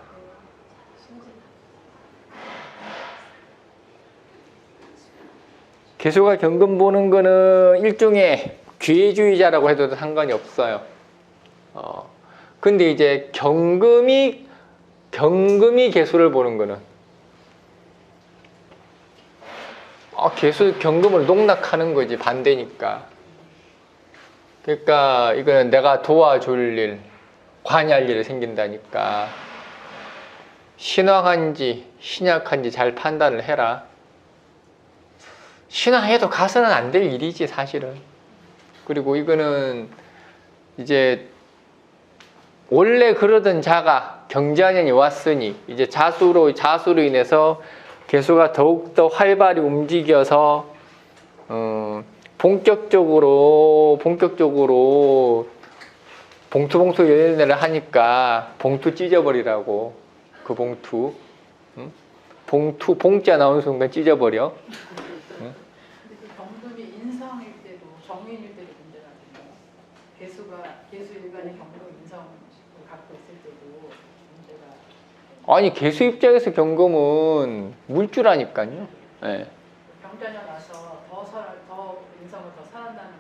Speaker 1: 개수가 경금 보는 거는 일종의 기회주의자라고 해도 상관이 없어요. 근데 이제 경금이 개수를 보는 거는 개수 경금을 농락하는 거지. 반대니까. 그러니까 이거는 내가 도와줄 일, 관여할 일이 생긴다니까. 신왕한지 신약한지 잘 판단을 해라. 신앙해도 가서는 안 될 일이지 사실은. 그리고 이거는 이제 원래 그러던 자가 경자년이 왔으니 이제 자수로 인해서 개수가 더욱더 활발히 움직여서 본격적으로 봉투 연애를 하니까 봉투 찢어버리라고. 그 봉자 나오는 순간 찢어버려.
Speaker 4: 개수 일간의 경금 인성을 갖고 있을 때도 문제가.
Speaker 1: 아니 개수 입장에서 경금은 물주라니까요. 네.
Speaker 4: 경자년 와서 더 인성을 더 살한다는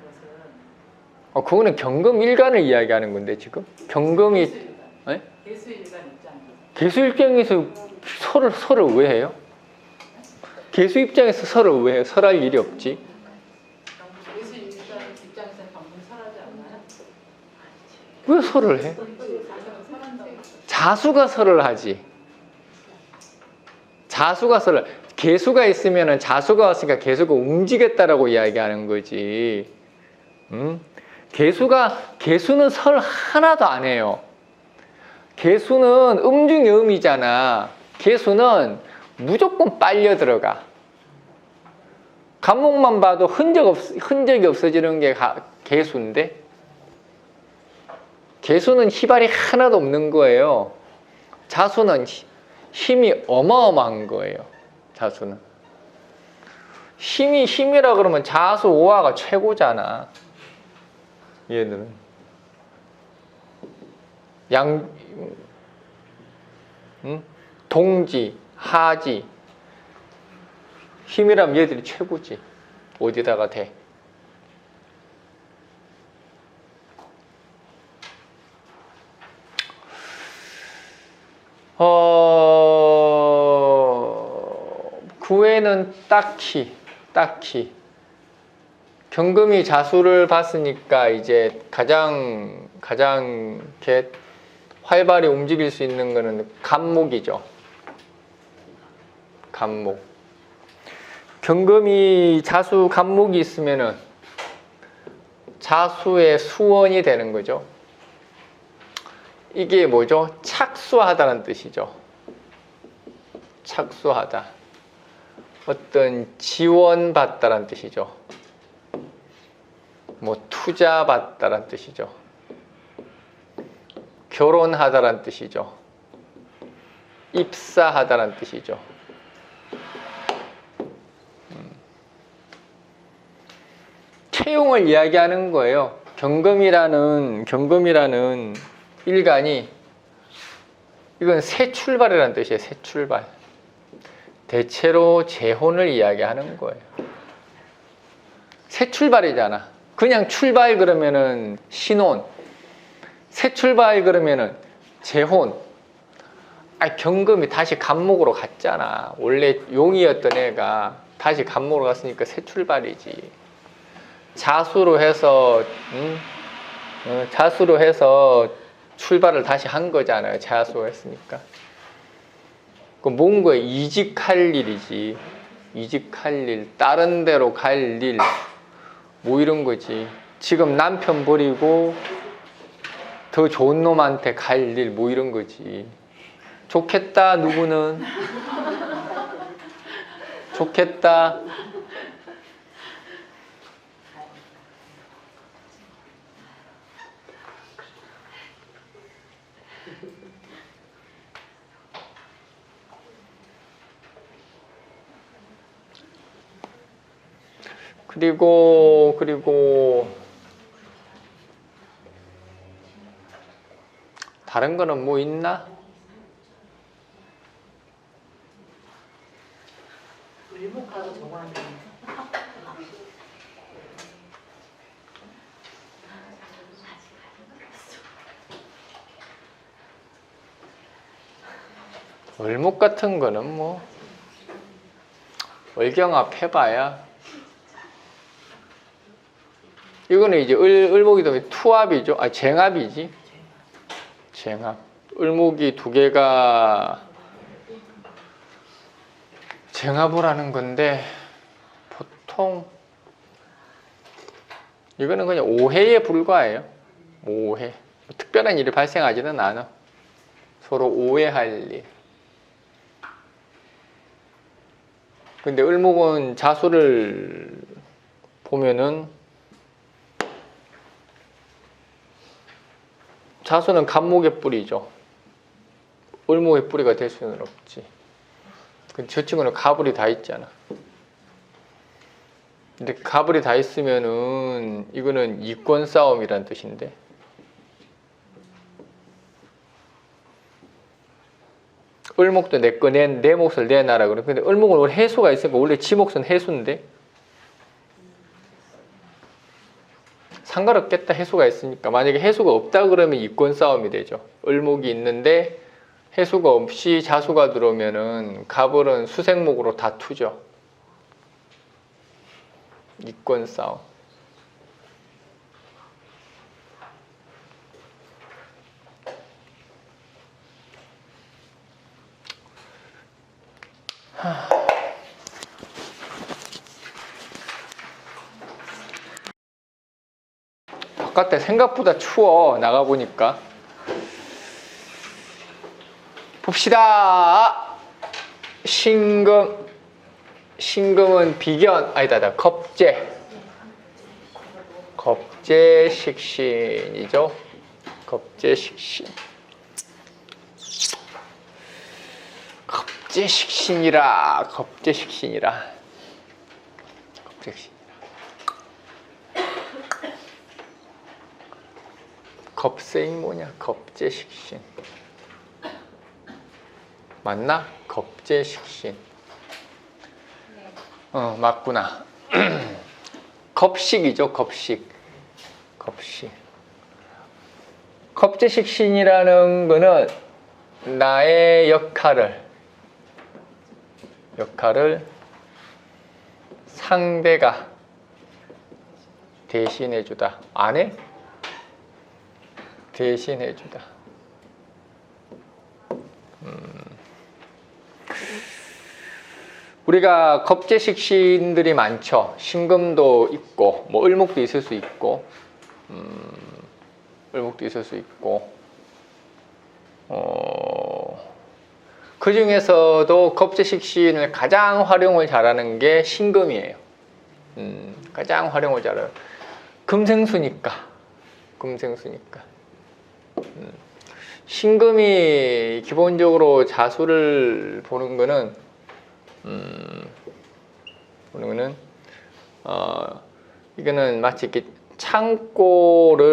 Speaker 4: 것은.
Speaker 1: 그거는 경금 일간을 이야기하는 건데 지금 경금이
Speaker 4: 개수 일간 입장에서.
Speaker 1: 개수 입장에서 설을 왜 해요? 개수 입장에서 설을 왜 해요? 설할 일이 없지.
Speaker 4: 개수 일간 입장에서는 경금 설하지 않나요?
Speaker 1: 왜 설을 해? 자수가 설을 하지. 개수가 있으면은 자수가 왔으니까 개수가 움직였다라고 이야기하는 거지. 개수는 설 하나도 안 해요. 개수는 음중의 음이잖아. 개수는 무조건 빨려 들어가. 간목만 봐도 흔적이 없어지는 게 개수인데, 개수는 희발이 하나도 없는 거예요. 자수는 힘이 어마어마한 거예요. 자수는 힘이라 그러면 자수 오화가 최고잖아. 얘들은 동지, 하지, 힘이라면 얘들이 최고지. 어디다가 대? 그 외에는 딱히 경금이 자수를 봤으니까 이제 가장 이렇게 활발히 움직일 수 있는 거는 간목이죠. 간목. 경금이 자수 간목이 있으면은 자수의 수원이 되는 거죠. 이게 뭐죠? 착수하다는 뜻이죠. 착수하다. 어떤 지원받다라는 뜻이죠. 뭐 투자받다라는 뜻이죠. 결혼하다라는 뜻이죠. 입사하다라는 뜻이죠. 채용을 이야기하는 거예요. 경금이라는 일간이, 이건 새 출발이라는 뜻이에요. 새 출발. 대체로 재혼을 이야기하는 거예요. 새 출발이잖아. 그냥 출발 그러면은 신혼, 새 출발 그러면은 재혼. 경금이 다시 간목으로 갔잖아. 원래 용이었던 애가 다시 간목으로 갔으니까 새 출발이지. 자수로 해서 출발을 다시 한 거잖아요. 자수로 했으니까. 그 뭔 거예요? 이직할 일이지. 이직할 일, 다른 데로 갈 일, 뭐 이런 거지. 지금 남편 버리고 더 좋은 놈한테 갈 일, 뭐 이런 거지. 좋겠다, 누구는. 좋겠다. 그리고 다른 거는 뭐 있나?
Speaker 5: 을목하고 정화는
Speaker 1: 을목 같은 거는 뭐 월경합 해봐야, 이거는 이제 을목이 되면 투합이죠. 쟁합이지. 쟁합. 을목이 두 개가 쟁합을 하는 건데, 보통 이거는 그냥 오해에 불과해요. 오해. 특별한 일이 발생하지는 않아. 서로 오해할 일. 근데 을목은 자수를 보면은, 자수는 간목의 뿌리죠. 을목의 뿌리가 될 수는 없지. 저 친구는 가불이 다 있잖아. 근데 가불이 다 있으면은 이거는 이권 싸움이란 뜻인데, 을목도 내 몫을 내놔라 그래. 근데 을목은 원래 해수가 있으니까 원래 지 몫은 해수인데, 상관없겠다. 해수가 있으니까. 만약에 해수가 없다 그러면 이권 싸움이 되죠. 을목이 있는데 해수가 없이 자수가 들어오면은 갑을은 수생목으로 다투죠. 이권 싸움. 바깥에 생각보다 추워. 나가보니까. 봅시다. 신금 신금은 비견, 아니다, 겁재식신이죠. 겁재식신. 겁재식신이라. 겁생이 뭐냐? 겁재식신. 맞나? 겁재식신. 맞구나. 겁식이죠, 겁식. 겁재식신이라는 거는 나의 역할을 상대가 대신해주다. 안 해? 대신해주다. 우리가 겁재식신들이 많죠. 신금도 있고, 뭐 을목도 있을 수 있고, 그 중에서도 겁재식신을 가장 활용을 잘하는 게 신금이에요. 가장 활용을 잘해요. 금생수니까. 신금이 기본적으로 자수를 보는 거는 이거는 마치 이렇게 창고라고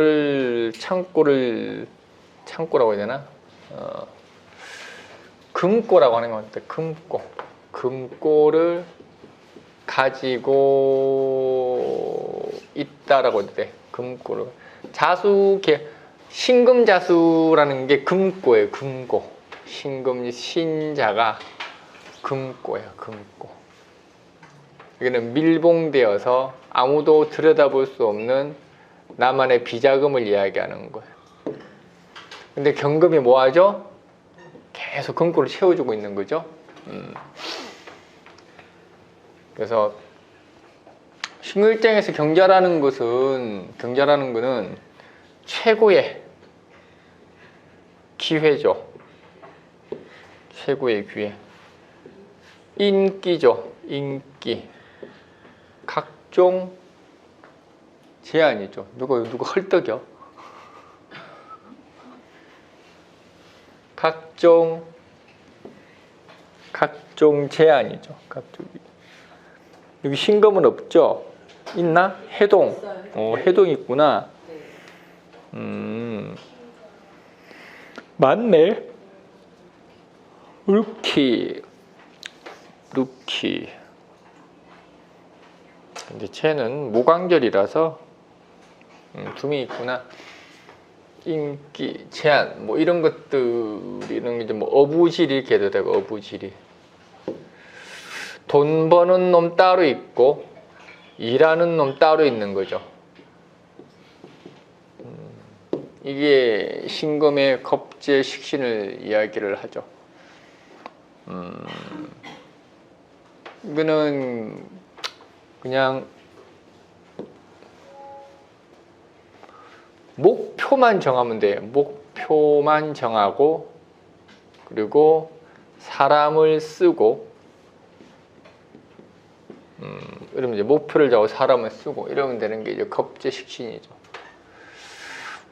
Speaker 1: 해야 되나? 금고라고 하는 것 같아요. 금고를 가지고 있다라고 해도 돼. 금고를. 신금자수라는 게 금고예요. 금고. 신자가 금고예요. 여기는 밀봉되어서 아무도 들여다볼 수 없는 나만의 비자금을 이야기하는 거예요. 근데 경금이 뭐 하죠? 계속 금고를 채워주고 있는 거죠. 그래서 신금일장에서 경자라는 거는 최고의 기회죠. 최고의 기회. 인기죠. 인기. 각종 제한이죠. 누가 헐떡여? 각종 제한이죠. 여기 신금은 없죠? 있나? 해동. 해동 있구나. 맞네. 루키. 근데 쟤는 무관절이라서 둠이 있구나. 인기, 제한, 뭐 이런 것들이는 이제 뭐 어부지리 이렇게 해도 되고, 어부지리. 돈 버는 놈 따로 있고 일하는 놈 따로 있는 거죠. 이게 신금의 겁재식신을 이야기를 하죠. 이거는 그냥 목표만 정하면 돼요. 목표만 정하고, 그리고 사람을 쓰고, 이러면 이제 목표를 정하고 사람을 쓰고 이러면 되는 게 이제 겁재식신이죠.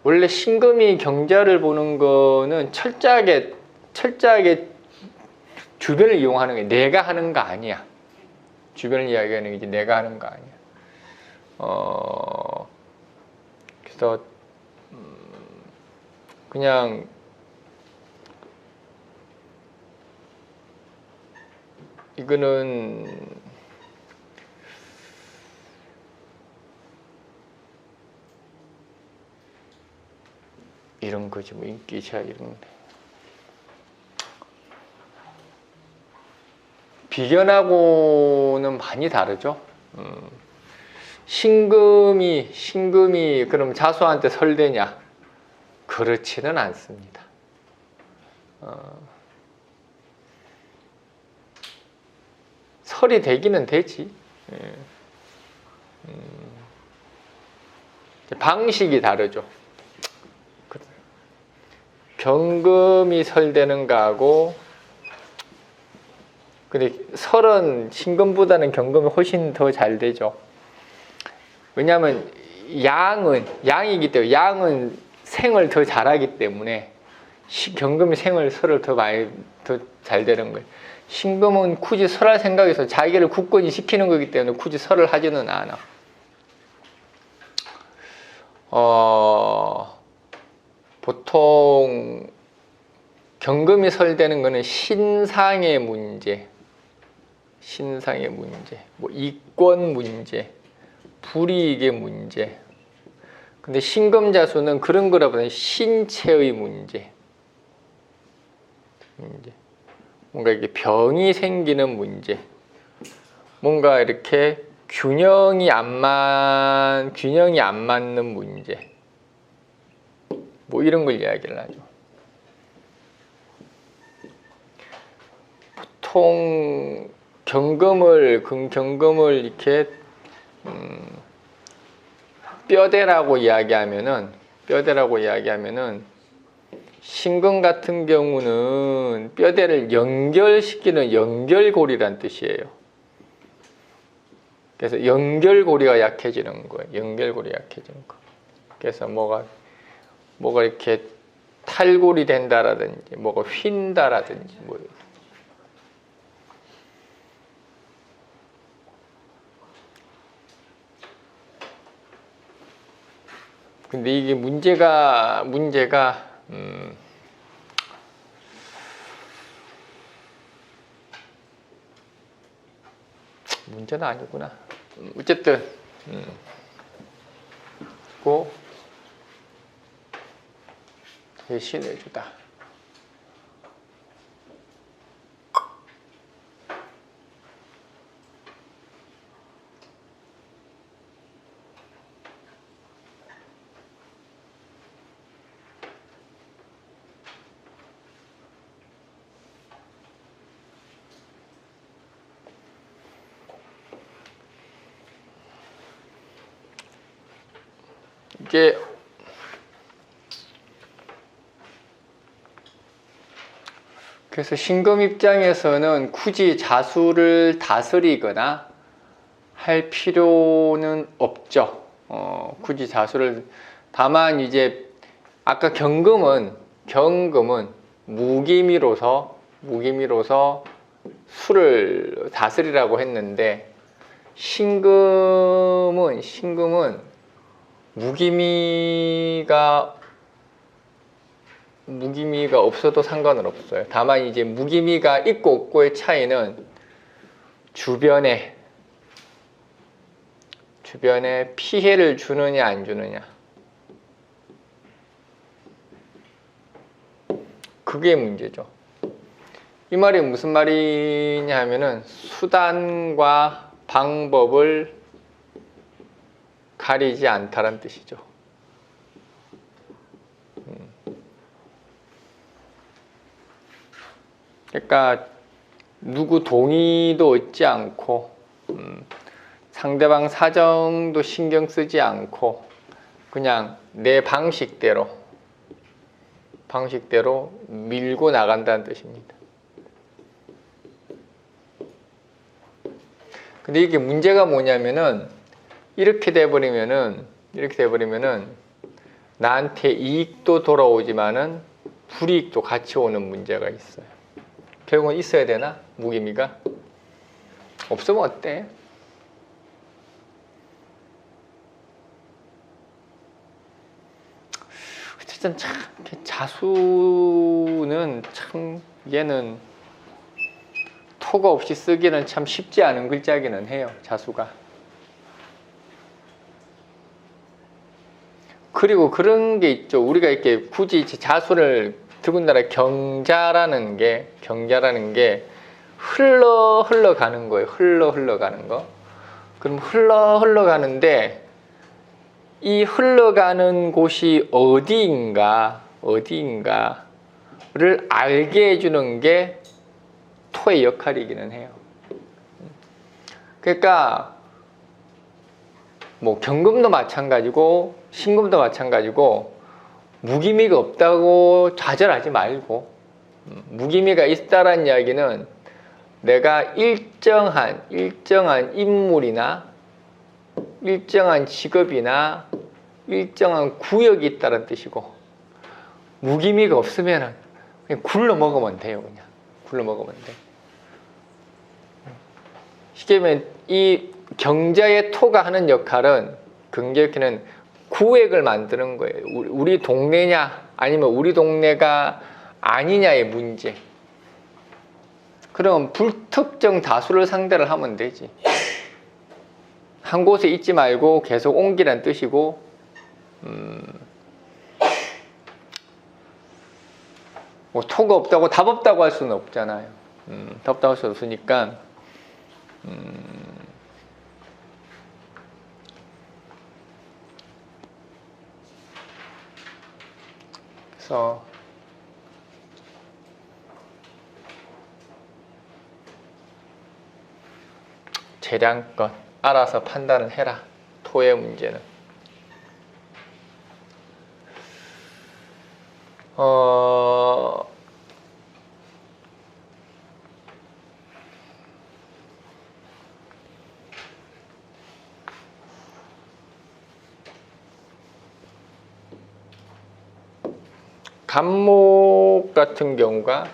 Speaker 1: 원래 신금이 경자를 보는 거는 철저하게 주변을 이용하는 게 내가 하는 거 아니야. 주변을 이야기하는 게 이제 내가 하는 거 아니야. 그래서 그냥 이거는 이런 거지, 뭐 인기 제한 이런 거. 비견하고는 많이 다르죠. 신금이 그럼 자수한테 설대냐? 그렇지는 않습니다. 설이 되기는 되지. 방식이 다르죠. 경금이 설되는 거하고 근데 설은 신금보다는 경금이 훨씬 더 잘 되죠. 왜냐하면 양이기 때문에 양은 생을 더 잘하기 때문에 경금이 생을 설을 더 잘 되는 거예요. 신금은 굳이 설할 생각에서 자기를 굳건히 시키는 거기 때문에 굳이 설을 하지는 않아. 보통 경금이 설되는 거는 신상의 문제, 뭐 이권 문제, 불이익의 문제. 근데 신금자수는 그런 거라보다는 신체의 문제. 뭔가 이렇게 병이 생기는 문제. 뭔가 이렇게 균형이 안 맞는 문제. 뭐 이런 걸 이야기를 하죠. 보통 경금을 이렇게 뼈대라고 이야기하면은 신금 같은 경우는 뼈대를 연결시키는 연결고리란 뜻이에요. 그래서 연결고리가 약해지는 거예요. 연결고리 약해지는 거. 그래서 뭐가 이렇게 탈골이 된다라든지 뭐가 휜다라든지 뭐. 근데 이게 문제가 문제는 아니구나. 어쨌든 고 대신해주다. 이게 그래서 신금 입장에서는 굳이 자수를 다스리거나 할 필요는 없죠. 굳이 자수를 다만 이제 아까 경금은 무기미로서 수를 다스리라고 했는데 신금은 무기미가 없어도 상관은 없어요. 다만 이제 무기미가 있고 없고의 차이는 주변에 피해를 주느냐 안 주느냐, 그게 문제죠. 이 말이 무슨 말이냐 하면은 수단과 방법을 가리지 않다는 뜻이죠. 그러니까 누구 동의도 얻지 않고 상대방 사정도 신경 쓰지 않고 그냥 내 방식대로 밀고 나간다는 뜻입니다. 근데 이게 문제가 뭐냐면은 이렇게 돼버리면은 나한테 이익도 돌아오지만은 불이익도 같이 오는 문제가 있어요. 결국은 있어야 되나? 무기미가? 없으면 어때? 어쨌든 참 자수는 참 얘는 토가 없이 쓰기는 참 쉽지 않은 글자기는 해요. 자수가. 그리고 그런 게 있죠. 우리가 이렇게 굳이 자수를 더군다나 경자라는 게 흘러가는 거예요. 흘러가는 거. 그럼 흘러가는데 이 흘러가는 곳이 어디인가를 알게 해주는 게 토의 역할이기는 해요. 그러니까 뭐 경금도 마찬가지고 신금도 마찬가지고 무기미가 없다고 좌절하지 말고, 무기미가 있다라는 이야기는 내가 일정한 인물이나 일정한 직업이나 일정한 구역이 있다는 뜻이고, 무기미가 없으면 그냥 굴러 먹으면 돼요. 그냥 굴러 먹으면 돼. 쉽게 말하면 이 경자의 토가 하는 역할은, 경제학회는 구획을 만드는 거예요. 우리 동네냐 아니면 우리 동네가 아니냐의 문제. 그럼 불특정 다수를 상대를 하면 되지. 한 곳에 있지 말고 계속 옮기란 뜻이고, 뭐 토가 없다고 답 없다고 할 수는 없잖아요. 답 없다고 할 수 없으니까 그래서 재량껏 알아서 판단을 해라. 토의 문제는. 간목 같은 경우가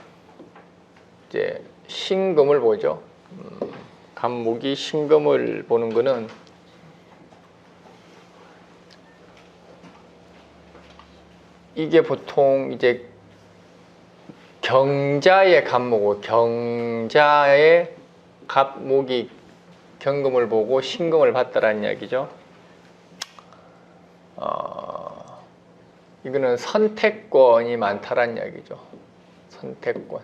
Speaker 1: 이제 신금을 보죠. 간목이 신금을 보는 거는 이게 보통 이제 경자의 간목이고, 경자의 갑목이 경금을 보고 신금을 봤다라는 이야기죠. 이거는 선택권이 많다라는 이야기죠. 선택권.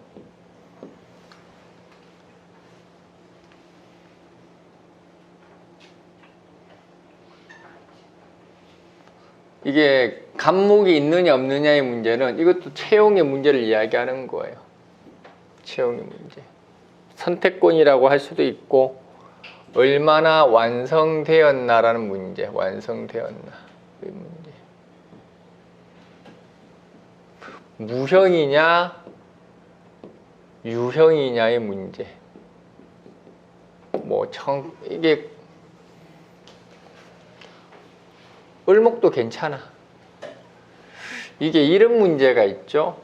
Speaker 1: 이게 간목이 있느냐 없느냐의 문제는, 이것도 채용의 문제를 이야기하는 거예요. 채용의 문제. 선택권이라고 할 수도 있고, 얼마나 완성되었나라는 문제. 완성되었나 이 문제. 무형이냐 유형이냐의 문제. 이게 을목도 괜찮아. 이게 이런 문제가 있죠.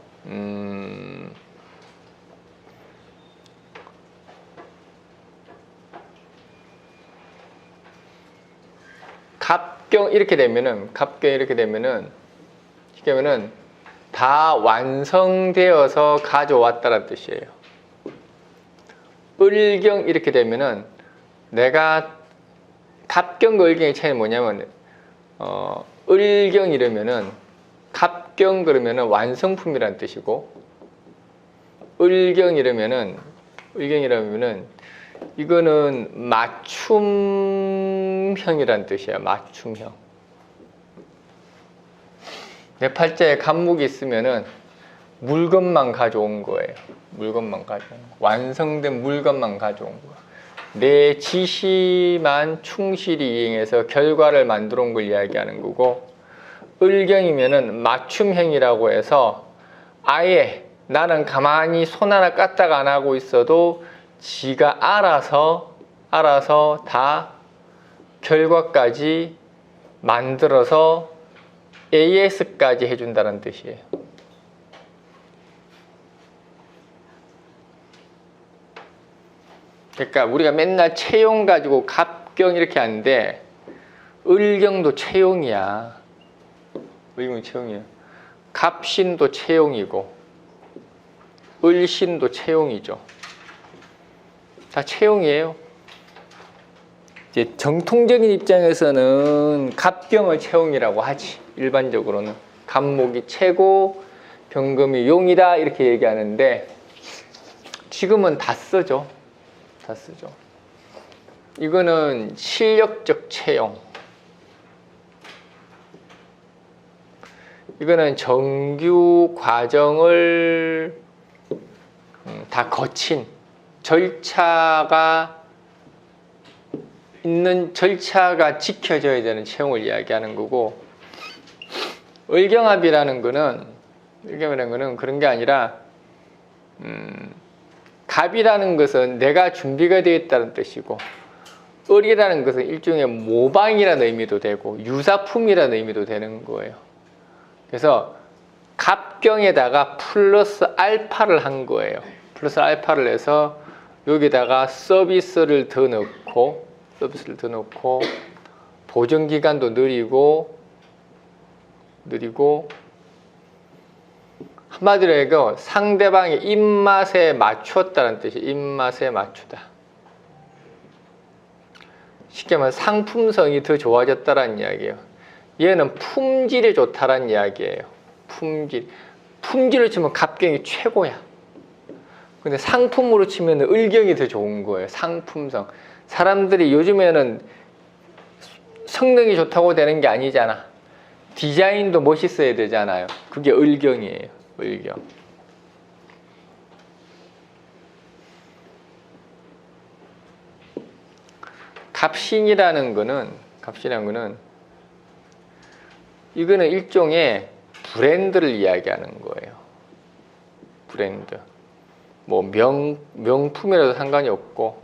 Speaker 1: 갑경 이렇게 되면은 쉽게 하면은 다 완성되어서 가져왔다는 뜻이에요. 을경 이렇게 되면은, 내가 갑경과 을경의 차이는 뭐냐면, 을경 이러면은 갑경 그러면은 완성품이라는 뜻이고, 을경 이러면은 이거는 맞춤형이라는 뜻이에요. 맞춤형. 내 팔자에 간목이 있으면은 물건만 가져온 거예요. 물건만 가져온 거. 완성된 물건만 가져온 거예요. 내 지시만 충실히 이행해서 결과를 만들어 온 걸 이야기하는 거고, 을경이면은 맞춤형이라고 해서 아예 나는 가만히 손 하나 까딱 안 하고 있어도 지가 알아서 다 결과까지 만들어서 AS까지 해준다는 뜻이에요. 그러니까 우리가 맨날 채용 가지고 갑경 이렇게 하는데, 을경도 채용이야. 을경도 채용이야. 갑신도 채용이고 을신도 채용이죠. 다 채용이에요. 이제 정통적인 입장에서는 갑경을 채용이라고 하지. 일반적으로는 간목이 채고 병금이 용이다 이렇게 얘기하는데, 지금은 다 쓰죠. 다 쓰죠. 이거는 실력적 채용. 이거는 정규 과정을 다 거친 절차가 지켜져야 되는 채용을 이야기하는 거고, 을경합이라는 거는 그런 게 아니라 갑이라는 것은 내가 준비가 되어 있다는 뜻이고, 을이라는 것은 일종의 모방이라는 의미도 되고 유사품이라는 의미도 되는 거예요. 그래서 갑경에다가 플러스 알파를 한 거예요. 플러스 알파를 해서 여기다가 서비스를 더 넣고 보증기간도 느리고 한마디로 해서 상대방의 입맛에 맞추었다는 뜻이 입맛에 맞추다. 쉽게 말하면 상품성이 더 좋아졌다는 이야기예요. 얘는 품질이 좋다는 이야기예요. 품질을 치면 갑경이 최고야. 근데 상품으로 치면 을경이 더 좋은 거예요. 상품성. 사람들이 요즘에는 성능이 좋다고 되는 게 아니잖아. 디자인도 멋있어야 되잖아요. 그게 을경이에요. 을경. 갑신이라는 거는 이거는 일종의 브랜드를 이야기하는 거예요. 브랜드. 뭐 명품이라도 상관이 없고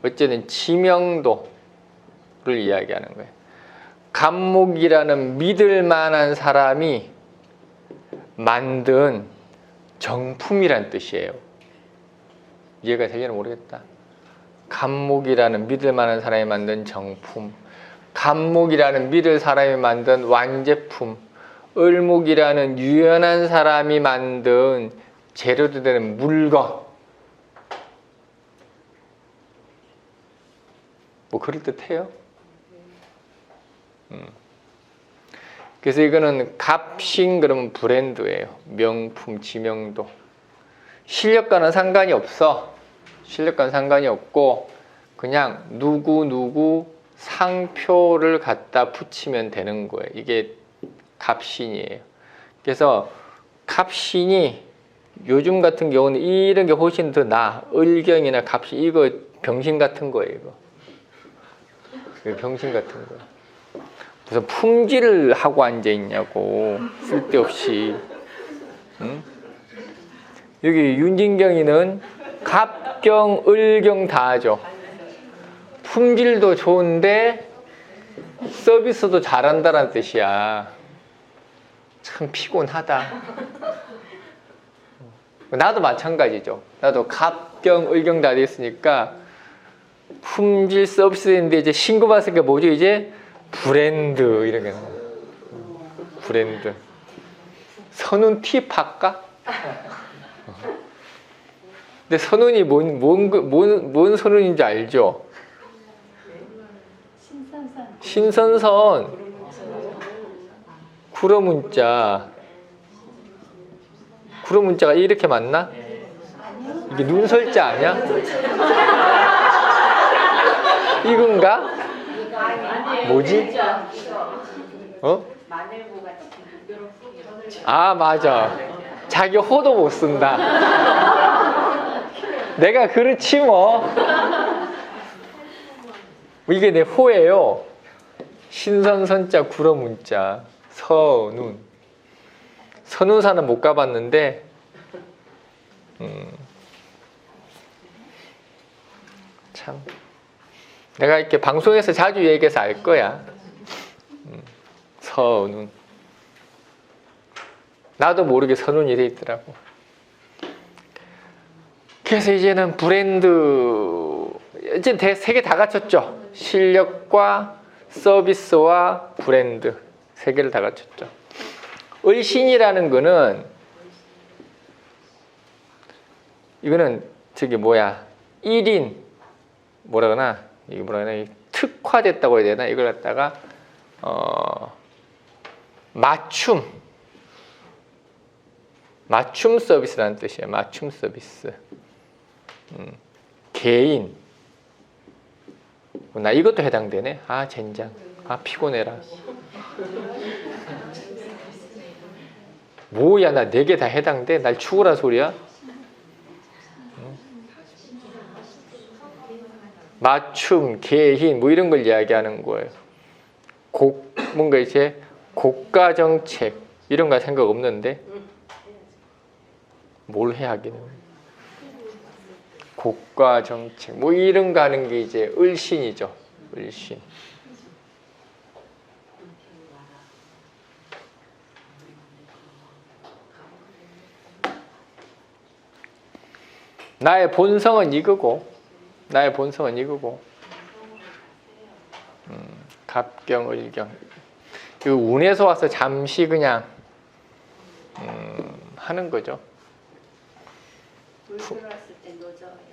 Speaker 1: 어쨌든 지명도를 이야기하는 거예요. 갑목이라는 믿을 만한 사람이 만든 정품이란 뜻이에요. 이해가 되려나 모르겠다. 갑목이라는 믿을 만한 사람이 만든 정품, 갑목이라는 믿을 사람이 만든 완제품, 을목이라는 유연한 사람이 만든 재료도 되는 물건. 뭐 그럴듯해요. 그래서 이거는 갑신 그러면 브랜드예요. 명품, 지명도. 실력과는 상관이 없어. 실력과는 상관이 없고 그냥 누구 상표를 갖다 붙이면 되는 거예요. 이게 갑신이에요. 그래서 갑신이 요즘 같은 경우는 이런 게 훨씬 더 나아. 을경이나 갑신 이거 병신 같은 거예요. 이거 병신 같은 거. 무슨 품질을 하고 앉아 있냐고. 쓸데없이. 응? 여기 윤진경이는 갑경, 을경 다 하죠. 품질도 좋은데 서비스도 잘한다는 뜻이야. 참 피곤하다. 나도 마찬가지죠. 나도 갑경, 을경 다 됐으니까 품질 서비스인데 이제 신고 받으니까 뭐죠? 이제 브랜드 이런 게 브랜드. 선운 팁 할까? 근데 선운이 뭔 선운인지 알죠? 신선선 구러문자. 구러문자가 이렇게 맞나? 이게 눈설자 아니야? 이건가? 뭐지? 어? 아 맞아. 자기 호도 못 쓴다. 내가 그렇지 뭐. 이게 내 호예요. 신선선자 구러문자 서눈. 선운사는 못 가봤는데 참 내가 이렇게 방송에서 자주 얘기해서 알 거야. 선운. 나도 모르게 선운이 돼 있더라고. 그래서 이제는 브랜드 이제 세 개 다 갖췄죠. 실력과 서비스와 브랜드 세 개를 다 갖췄죠. 을신이라는 거는 이거는 저기 뭐야 1인 뭐라 그러나 이게 뭐라 그러나 특화됐다고 해야 되나 이걸 갖다가 맞춤 서비스라는 뜻이에요. 맞춤 서비스. 개인. 나 이것도 해당되네. 아 젠장. 아 피곤해라. 뭐야 나 4개 다 해당돼? 날 죽으라 소리야? 맞춤, 개인 뭐 이런 걸 이야기하는 거예요. 뭔가 이제 고가 정책 이런 거 생각 없는데 뭘 해야 하기는. 곡과 정책 뭐 이런 거 하는 게 이제 을신이죠. 을신. 나의 본성은 이거고, 나의 본성은 이거고. 갑경, 을경. 그 운에서 와서 잠시 그냥 하는 거죠.
Speaker 3: 물 들어왔을 때 노져야죠.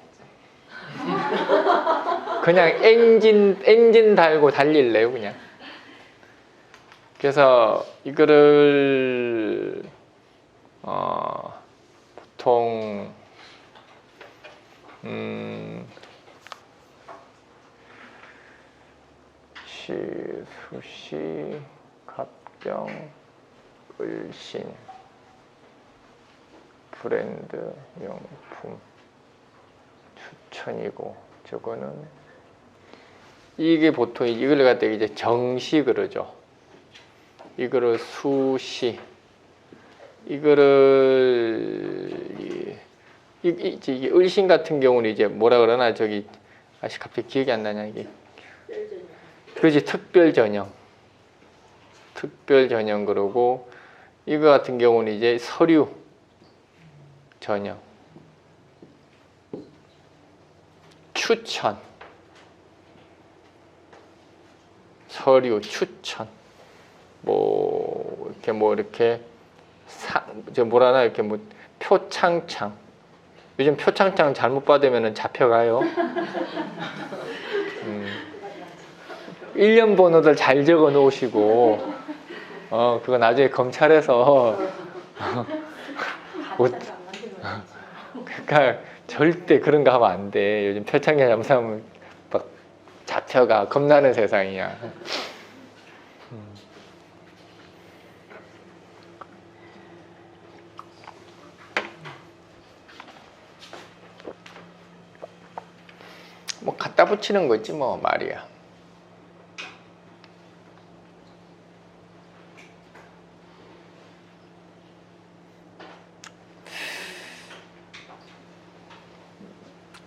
Speaker 1: 그냥 엔진 달고 달릴래요, 그냥. 그래서 이거를 보통 수시, 갑경, 을신, 브랜드, 용품, 추천이고, 저거는 이게 보통 이걸 갖다 이제 정시 그러죠. 이거를 수시, 이거를 이게 을신 같은 경우는 이제 뭐라 그러나 저기 갑자기 기억이 안 나냐 이게. 그렇지, 특별 전형 그러고 이거 같은 경우는 이제 서류 전형, 추천, 서류 추천, 뭐 이렇게 저 뭐라나 이렇게 뭐 표창장. 요즘 표창장 잘못 받으면 잡혀가요. 1년 번호들 잘 적어 놓으시고, 그거 나중에 검찰에서, 그러니까 절대 그런 거 하면 안 돼. 요즘 표창장 잘못하면 막 잡혀가. 겁나는 세상이야. 뭐 갖다 붙이는 거지 뭐 말이야.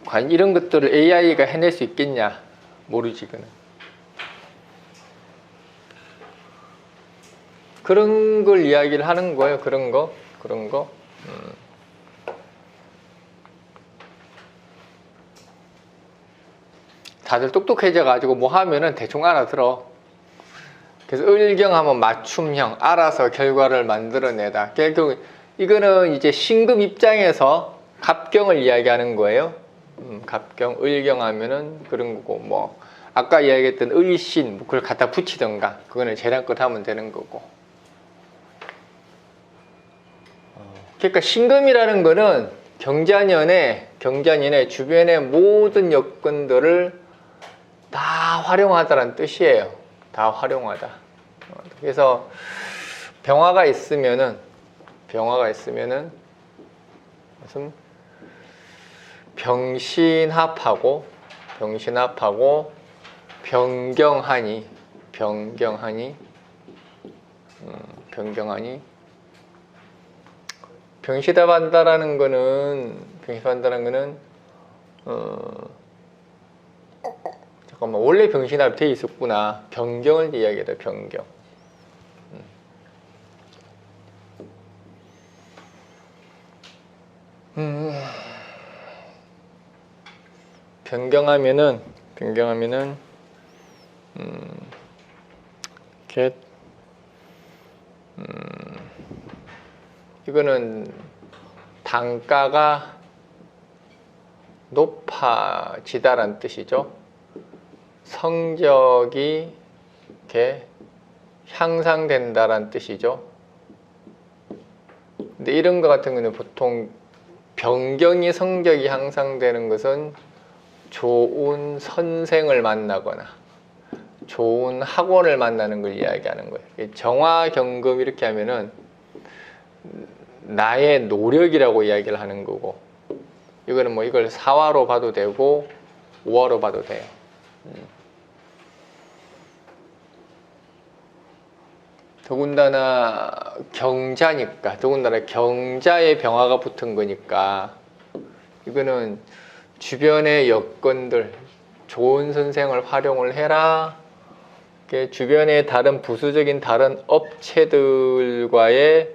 Speaker 1: 과연 이런 것들을 AI가 해낼 수 있겠냐? 모르지 그는. 그런 걸 이야기를 하는 거예요. 그런 거. 다들 똑똑해져가지고 뭐 하면은 대충 알아들어. 그래서 을경하면 맞춤형, 알아서 결과를 만들어내다. 결국 이거는 이제 신금 입장에서 갑경을 이야기하는 거예요. 갑경, 을경하면은 그런 거고, 뭐 아까 이야기했던 을신, 뭐 그걸 갖다 붙이던가, 그거는 재량껏 하면 되는 거고. 그러니까 신금이라는 거는 경자년의 주변의 모든 여건들을 다 활용하다라는 뜻이에요. 다 활용하다. 그래서 병화가 있으면은 무슨 병신합하고 변경하니 병시답한다라는 거는 잠깐만, 원래 병신합이 돼 있었구나. 변경을 이야기해요. 변경. 변경하면은 get 이거는 단가가 높아지다라는 뜻이죠. 성적이 이렇게 향상된다라는 뜻이죠. 근데 이런 거 같은 경우는 보통 변경이 성적이 향상되는 것은 좋은 선생을 만나거나 좋은 학원을 만나는 걸 이야기하는 거예요. 정화경금 이렇게 하면은 나의 노력이라고 이야기를 하는 거고, 이거는 뭐 이걸 사화로 봐도 되고 오화로 봐도 돼요. 더군다나 경자니까, 더군다나 경자의 병화가 붙은 거니까 이거는 주변의 여건들, 좋은 선생을 활용을 해라. 이렇게 주변의 다른 부수적인 다른 업체들과의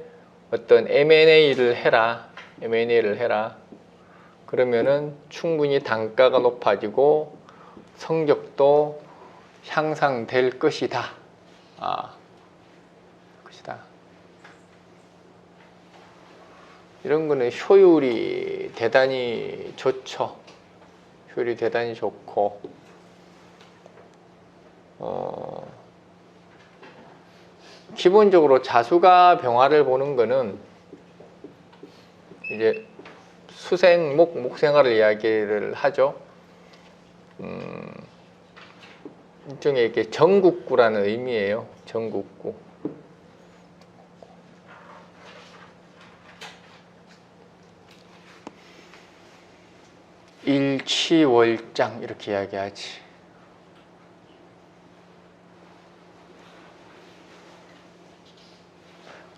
Speaker 1: 어떤 M&A를 해라. M&A를 해라. 그러면은 충분히 단가가 높아지고 성적도 향상될 것이다. 것이다. 이런 거는 효율이 대단히 좋죠. 효율이 대단히 좋고, 기본적으로 자수가 병화를 보는 거는 이제 수생목, 목생활을 이야기를 하죠. 일종의 이렇게 전국구라는 의미예요. 전국구. 일취월장 이렇게 이야기하지.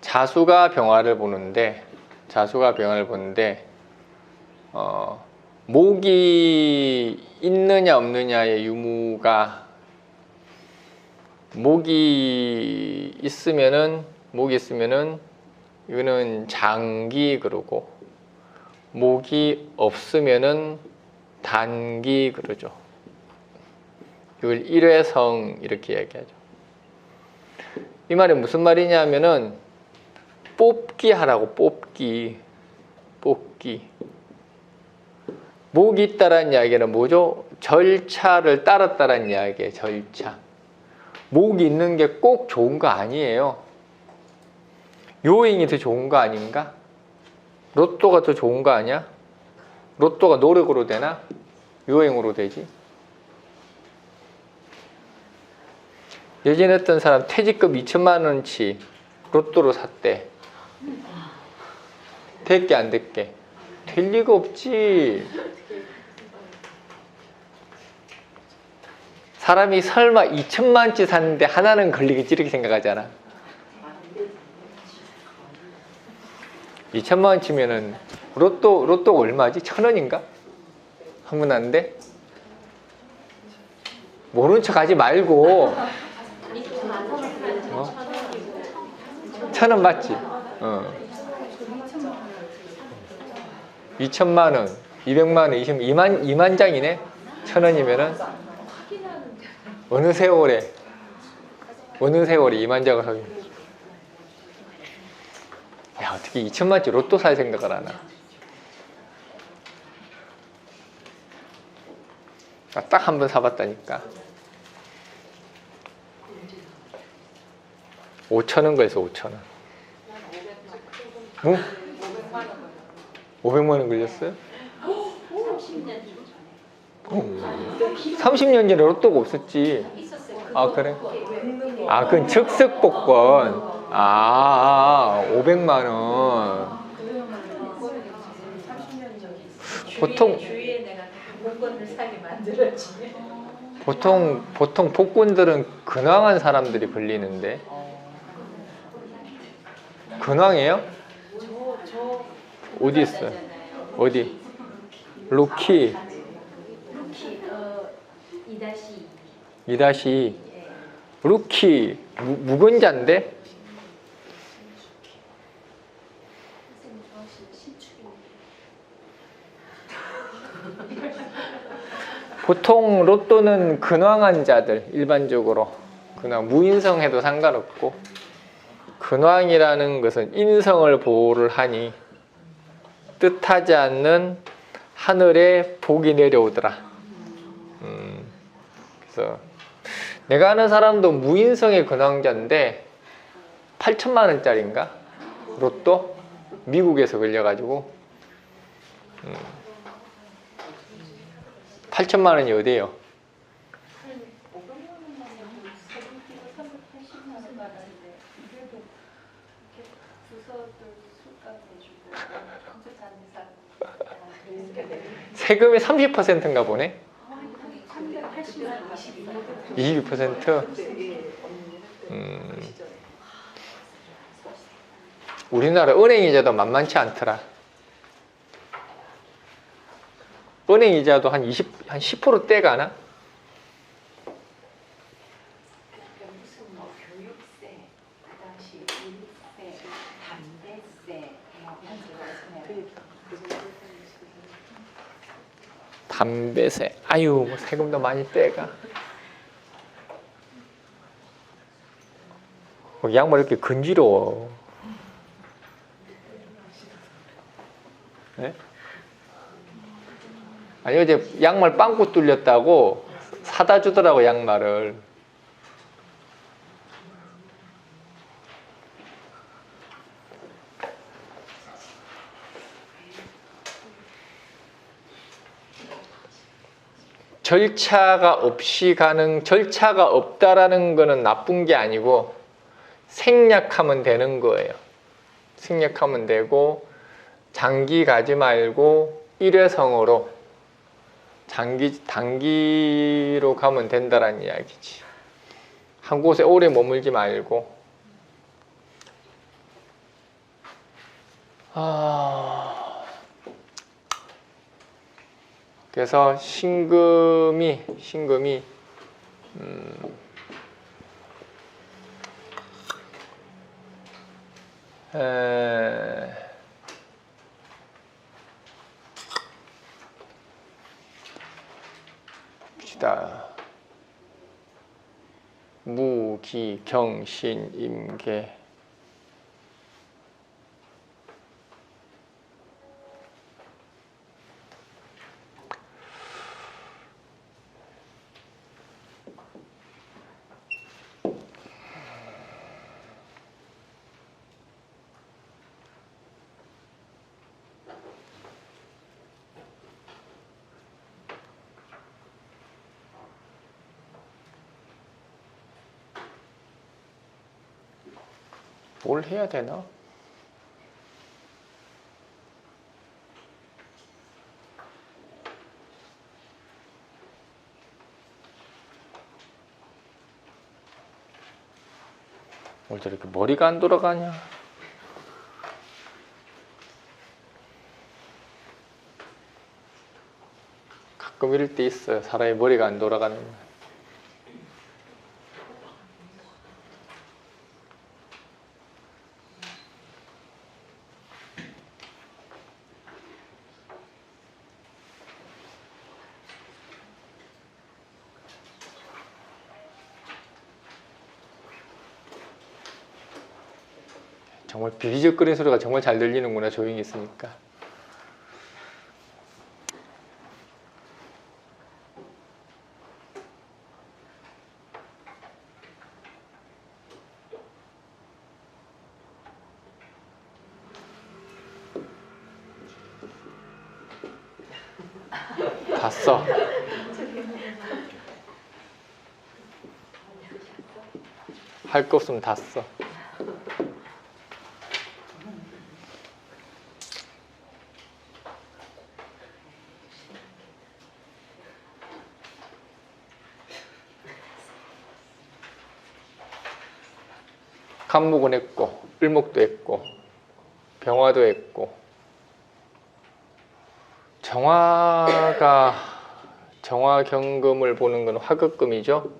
Speaker 1: 자수가 병화를 보는데 목이 있느냐 없느냐의 유무가, 목이 있으면은 이거는 장기 그러고, 목이 없으면은 단기 그러죠. 이걸 일회성 이렇게 얘기하죠. 이 말이 무슨 말이냐면은 뽑기 하라고. 뽑기. 목이 있다라는 이야기는 뭐죠? 절차를 따랐다라는 이야기예요. 절차. 목이 있는 게 꼭 좋은 거 아니에요. 요행이 더 좋은 거 아닌가? 로또가 더 좋은 거 아니야? 로또가 노력으로 되나? 요행으로 되지? 예전에 어떤 사람 퇴직금 2천만 원치 로또로 샀대. 됐게 안 됐게? 될 리가 없지. 사람이 설마 2천만 원치 샀는데 하나는 걸리겠지 이렇게 생각하잖아. 2천만 원치면은 로또가 얼마지? 1,000원인가? 한 번 하는데? 모르는 척 하지 말고. 1,000원 맞지? 2천만 원, 200만 원, 2만 장이네? 1,000원이면은 어느 세월에 2만 장을 사긴. 야, 어떻게 2천만 원치 로또 살 생각을 하나? 딱 한 번 사봤다니까. 5,000원 걸려서 5,000원. 응? 500만 원 걸렸어요? 30년 전에 로또가 없었지. 아, 그래? 아, 그건 즉석복권. 500만 원. 보통 복권들은 근황한 사람들이 걸리는데. 근황이에요? 어디 있어요? 어디? 루키 2-2 루키 무근자인데? 보통 로또는 근황한 자들, 일반적으로 그냥 무인성해도 상관없고, 근황이라는 것은 인성을 보호를 하니 뜻하지 않는 하늘에 복이 내려오더라. 그래서 내가 아는 사람도 무인성의 근황자인데 8천만 원짜리인가? 로또? 미국에서 걸려가지고 8천만 원이 어디예요? 세금이 30%인가 보네? 22%? 우리나라 은행 이자도 만만치 않더라. 은행 이자도 한 10% 가나?
Speaker 3: 무슨 뭐 교육세, 그 당시 물세, 담배세 뭐 이런 거
Speaker 1: 담배세. 아유, 뭐 세금도 많이 떼가. 양말 이렇게 근지러워. 네? 아니 어제 양말 빵꾸 뚫렸다고 사다 주더라고 양말을. 절차가 없다라는 거는 나쁜 게 아니고 생략하면 되는 거예요. 생략하면 되고 장기 가지 말고 일회성으로 단기로 가면 된다라는 이야기지. 한 곳에 오래 머물지 말고. 그래서 신금이 봅시다. 무, 기, 경, 신, 임, 계. 뭘 해야 되나? 뭘 저렇게 머리가 안 돌아가냐? 가끔 이럴 때 있어요. 사람이 머리가 안 돌아가는 거. 정말 비리적거리는 소리가 정말 잘 들리는구나, 조용히 있으니까. 다 써. 할 거 없으면 다 써. 간목은 했고, 을목도 했고, 병화도 했고, 정화경금을 보는 건 화급금이죠.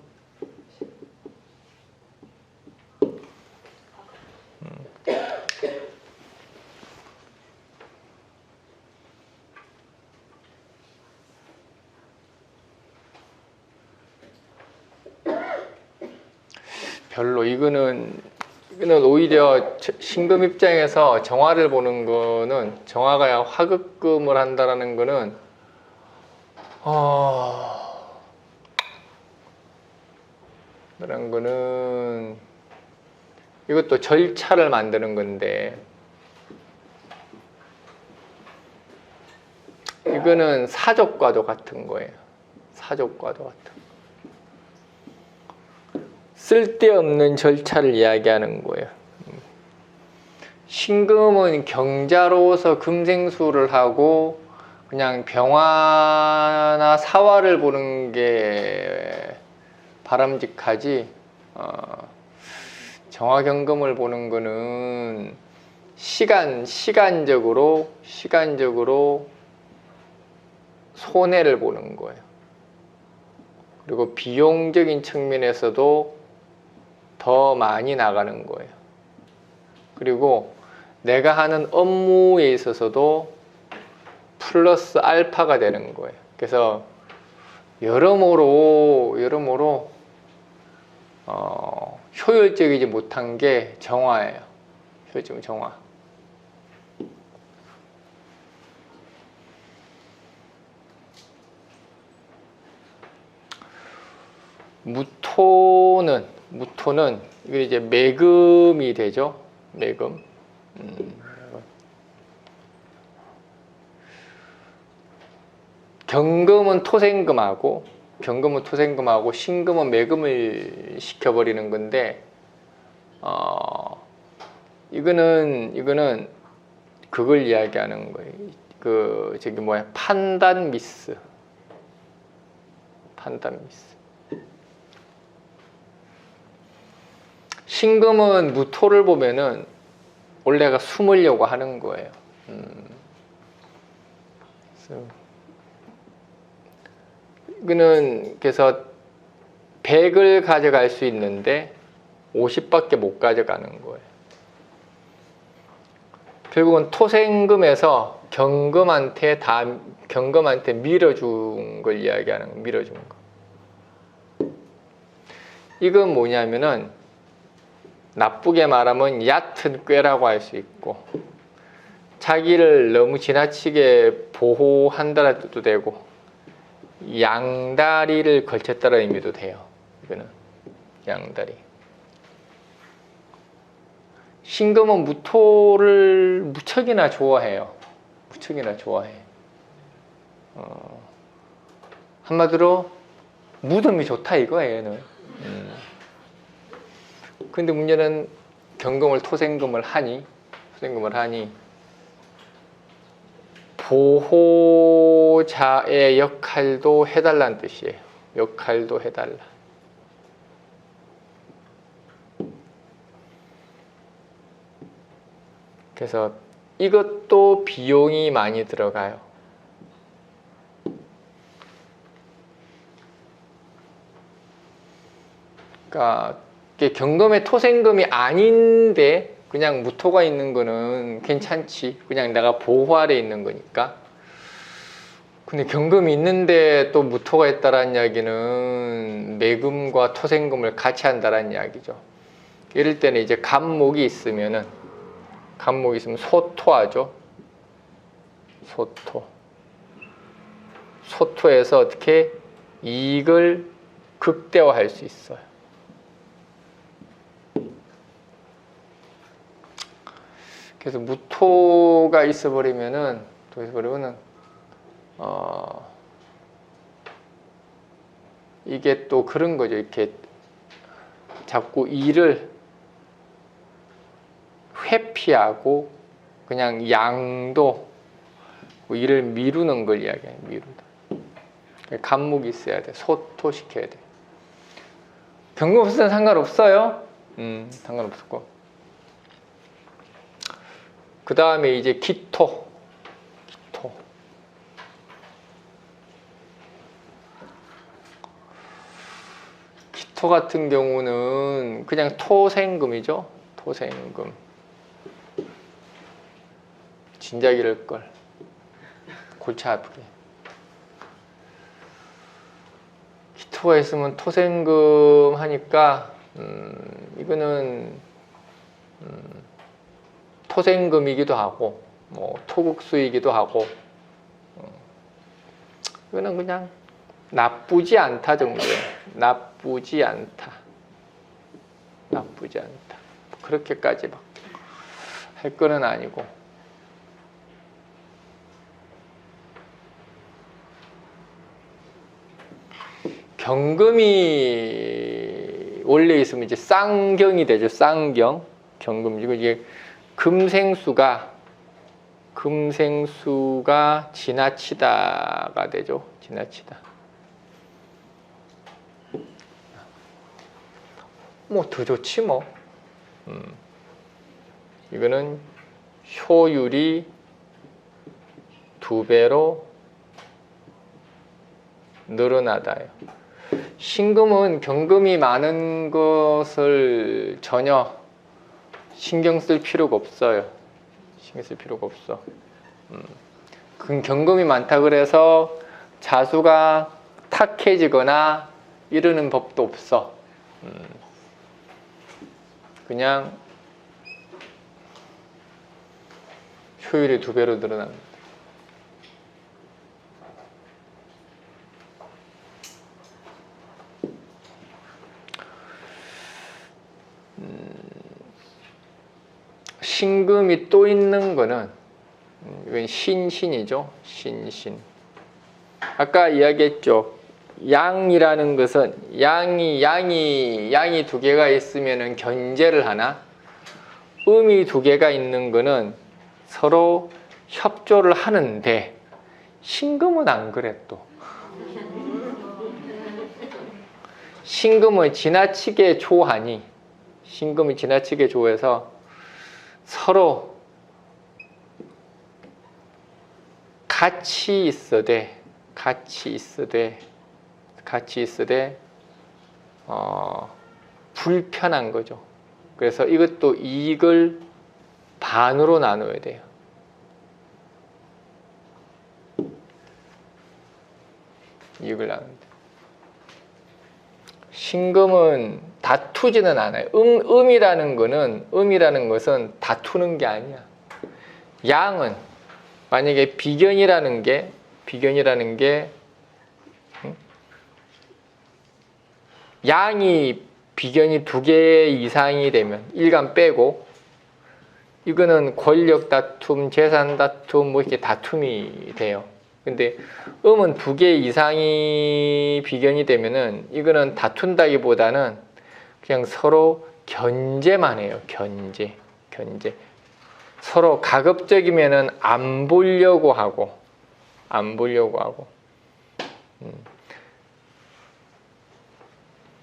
Speaker 1: 별로 이거는 오히려 신금 입장에서 정화를 보는 거는, 정화가 화급금을 한다라는 거는 그런 거는 이것도 절차를 만드는 건데, 이거는 사족과도 같은 거예요. 사족과도 같은 거. 쓸데없는 절차를 이야기하는 거예요. 신금은 경자로서 금생수를 하고 그냥 병화나 사화를 보는 게 바람직하지, 정화경금을 보는 거는 시간적으로 손해를 보는 거예요. 그리고 비용적인 측면에서도 더 많이 나가는 거예요. 그리고 내가 하는 업무에 있어서도 플러스 알파가 되는 거예요. 그래서 여러모로 효율적이지 못한 게 정화예요. 효율적인 정화. 무토는 이게 이제 매금이 되죠. 매금. 경금은 토생금하고 신금은 매금을 시켜버리는 건데, 이거는 그걸 이야기하는 거예요. 판단 미스. 신금은 무토를 보면은 원래가 숨으려고 하는 거예요. 이거는 그래서 100을 가져갈 수 있는데 50밖에 못 가져가는 거예요. 결국은 토생금에서 경금한테 밀어준 걸 이야기하는 거예요. 밀어준 거. 이건 뭐냐면은 나쁘게 말하면 얕은 꾀라고 할 수 있고, 자기를 너무 지나치게 보호한다는 뜻도 되고, 양다리를 걸쳤다는 의미도 돼요. 이거는 양다리. 신금은 무토를 무척이나 좋아해요. 한마디로 무덤이 좋다 이거예요, 얘는. 근데 문제는 경금을 토생금을 하니 보호자의 역할도 해달라는 뜻이에요. 역할도 해달라. 그래서 이것도 비용이 많이 들어가요. 그러니까 경금의 토생금이 아닌데 그냥 무토가 있는 거는 괜찮지. 그냥 내가 보호 아래 있는 거니까. 근데 경금이 있는데 또 무토가 있다라는 이야기는 매금과 토생금을 같이 한다라는 이야기죠. 이럴 때는 이제 갑목이 있으면 소토하죠. 소토에서 어떻게 이익을 극대화할 수 있어요. 그래서 무토가 있어버리면은 이게 또 그런 거죠. 이렇게 자꾸 일을 회피하고 그냥 양도 일을 미루는 걸 이야기해요. 미루다. 간목이 있어야 돼. 소토시켜야 돼. 경금 없을 땐 상관없어요. 상관없었고. 그 다음에 이제 기토. 기토 같은 경우는 그냥 토생금이죠. 토생금. 진작 이럴 걸. 골치 아프게. 기토가 있으면 토생금 하니까 이거는 토생금이기도 하고 뭐 토국수이기도 하고 이거는 그냥 나쁘지 않다 정도예요. 나쁘지 않다. 그렇게까지 막 할 거는 아니고. 경금이 원래 있으면 이제 쌍경이 되죠. 쌍경. 경금. 이게 금생수가 지나치다가 되죠. 지나치다. 뭐 더 좋지 뭐. 이거는 효율이 2배로 늘어나다요. 신금은 경금이 많은 것을 전혀 신경 쓸 필요가 없어요. 신경 쓸 필요가 없어. 그 경금이 많다 그래서 자수가 탁해지거나 이러는 법도 없어. 그냥 효율이 2배로 늘어납니다. 신금이 또 있는 거는 이건 신이죠. 신. 아까 이야기했죠. 양이라는 것은 양이 2개가 있으면은 견제를 하나, 음이 2개가 있는 거는 서로 협조를 하는데 신금은 안 그래 또. 신금은 지나치게 조하니, 신금이 지나치게 조해서 서로 같이 있으되 불편한 거죠. 그래서 이것도 이익을 반으로 나눠야 돼요. 이익을 나눕니다. 신금은 다투지는 않아요. 음이라는 것은 다투는 게 아니야. 양은 만약에 비견이라는 게 양이 비견이 2개 이상이 되면 일간 빼고 이거는 권력 다툼, 재산 다툼 뭐 이렇게 다툼이 돼요. 근데 음은 2개 이상이 비견이 되면은 이거는 다툰다기보다는 그냥 서로 견제만 해요. 견제. 서로 가급적이면은 안 보려고 하고.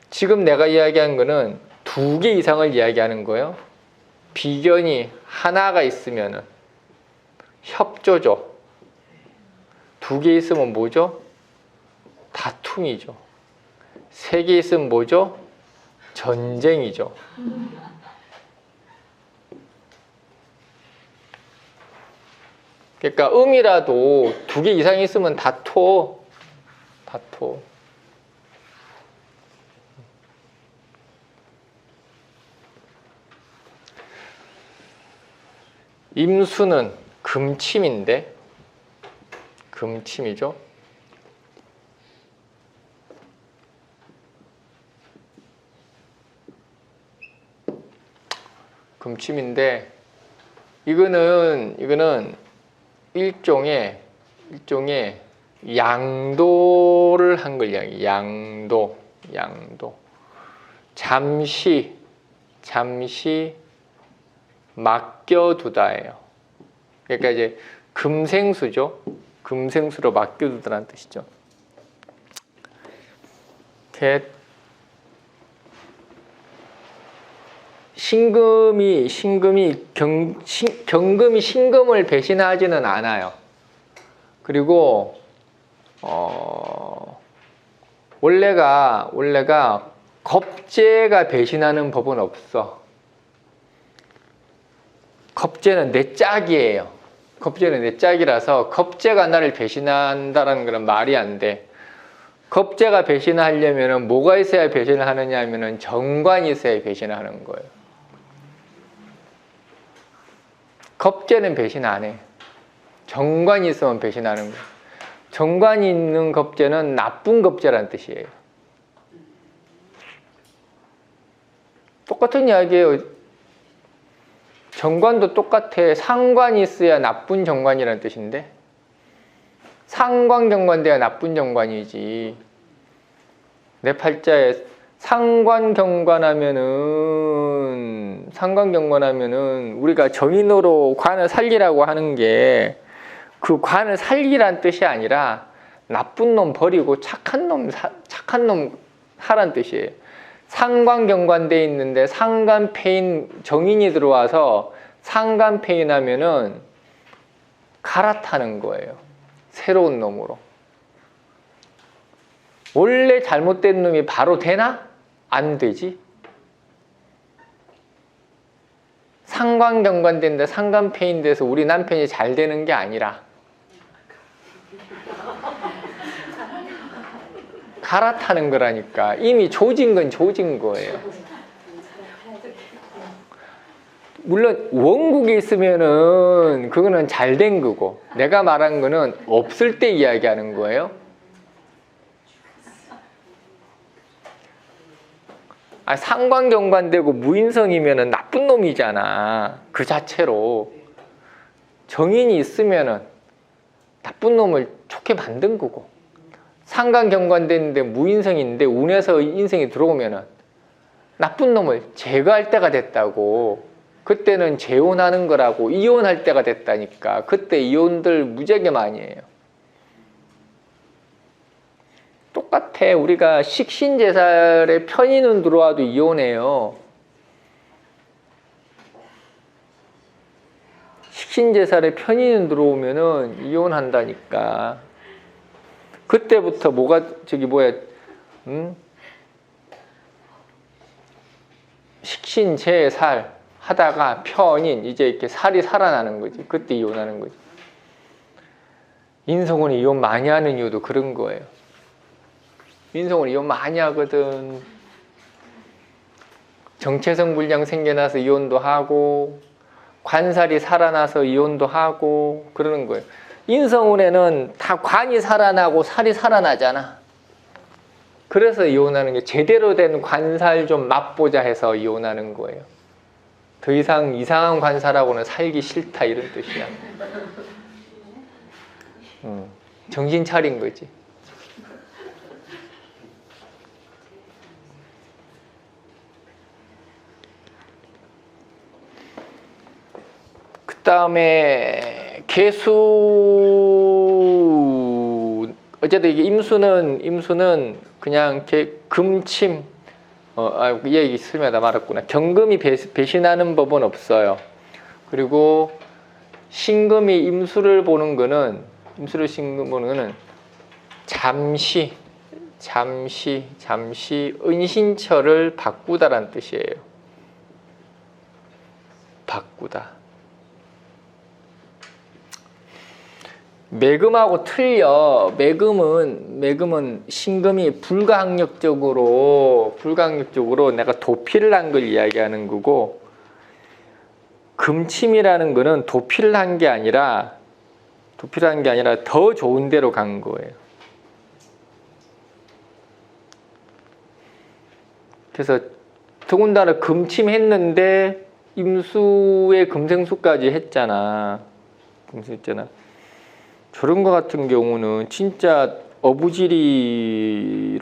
Speaker 1: 지금 내가 이야기한 거는 2개 이상을 이야기하는 거예요. 비견이 하나가 있으면은 협조죠. 2개 있으면 뭐죠? 다툼이죠. 3개 있으면 뭐죠? 전쟁이죠. 그러니까 음이라도 2개 이상 있으면 다퉈. 임수는 금침인데, 금침이죠. 금침인데 이거는 일종의 양도를 한 걸 이야기. 양도. 잠시 맡겨두다예요. 그러니까 이제 금생수죠. 금생수로 맡겨두다라는 뜻이죠. 경금이 신금을 배신하지는 않아요. 그리고 원래가 겁재가 배신하는 법은 없어. 겁재는 내 짝이에요. 겁재는 내 짝이라서 겁재가 나를 배신한다는 건 말이 안 돼. 겁재가 배신하려면 뭐가 있어야 배신을 하느냐 하면은 정관이 있어야 배신을 하는 거예요. 겁재는 배신 안 해. 정관이 있으면 배신하는 거예요. 정관이 있는 겁재는 나쁜 겁재라는 뜻이에요. 똑같은 이야기예요. 정관도 똑같아. 상관이 있어야 나쁜 정관이라는 뜻인데 상관경관돼야 나쁜 정관이지. 내 팔자에 상관경관하면은 우리가 정인으로 관을 살리라고 하는 게 그 관을 살리란 뜻이 아니라 나쁜 놈 버리고 착한 놈 하란 뜻이에요. 상관경관돼 있는데 상관패인 정인이 들어와서 상관패인하면은 갈아타는 거예요. 새로운 놈으로. 원래 잘못된 놈이 바로 되나? 안 되지. 상관경관된데 상관패인돼서 우리 남편이 잘 되는 게 아니라 갈아타는 거라니까. 이미 조진 건 조진 거예요. 물론 원국에 있으면은 그거는 잘 된 거고, 내가 말한 거는 없을 때 이야기하는 거예요. 상관경관되고 무인성이면은 나쁜 놈이잖아. 그 자체로. 정인이 있으면은 나쁜 놈을 좋게 만든 거고, 상관경관되는데 무인성인데 운에서 인생이 들어오면은 나쁜 놈을 제거할 때가 됐다고. 그때는 재혼하는 거라고. 이혼할 때가 됐다니까. 그때 이혼들 무지하게 많이 해요. 똑같아. 우리가 식신제살에 편인은 들어와도 이혼해요. 식신제살에 편인은 들어오면은 이혼한다니까. 그때부터 식신제살 하다가 편인, 이제 이렇게 살이 살아나는 거지. 그때 이혼하는 거지. 인성은 이혼 많이 하는 이유도 그런 거예요. 인성은 이혼 많이 하거든. 정체성 불량 생겨나서 이혼도 하고, 관살이 살아나서 이혼도 하고 그러는 거예요. 인성운에는 다 관이 살아나고 살이 살아나잖아. 그래서 이혼하는 게, 제대로 된 관살 좀 맛보자 해서 이혼하는 거예요. 더 이상 이상한 관살하고는 살기 싫다, 이런 뜻이야. 정신 차린 거지. 그 다음에 개수, 어쨌든 이게 임수는 그냥 이렇게 금침, 이 얘기 쓰려다 말았구나. 경금이 배신하는 법은 없어요. 그리고 신금이 임수를 보는 거는, 임수를 신금 보는 거는 잠시 은신처를 바꾸다라는 뜻이에요. 바꾸다. 매금하고 틀려. 매금은 신금이 불가항력적으로 내가 도피를 한 걸 이야기하는 거고, 금침이라는 거는 도피를 한 게 아니라 더 좋은 데로 간 거예요. 그래서 더군다나 금침했는데 임수에 금생수까지 했잖아. 저런 거 같은 경우는 진짜 어부지리로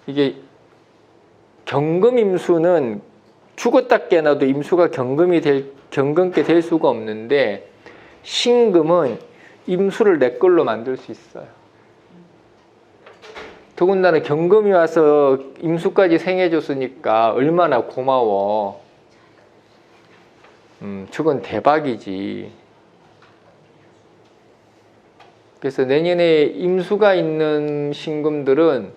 Speaker 1: 이게 경금임수는 죽었다 깨나도 임수가 경금께 될 수가 없는데, 신금은 임수를 내 걸로 만들 수 있어요. 더군다나 경금이 와서 임수까지 생해줬으니까 얼마나 고마워. 저건 대박이지. 그래서 내년에 임수가 있는 신금들은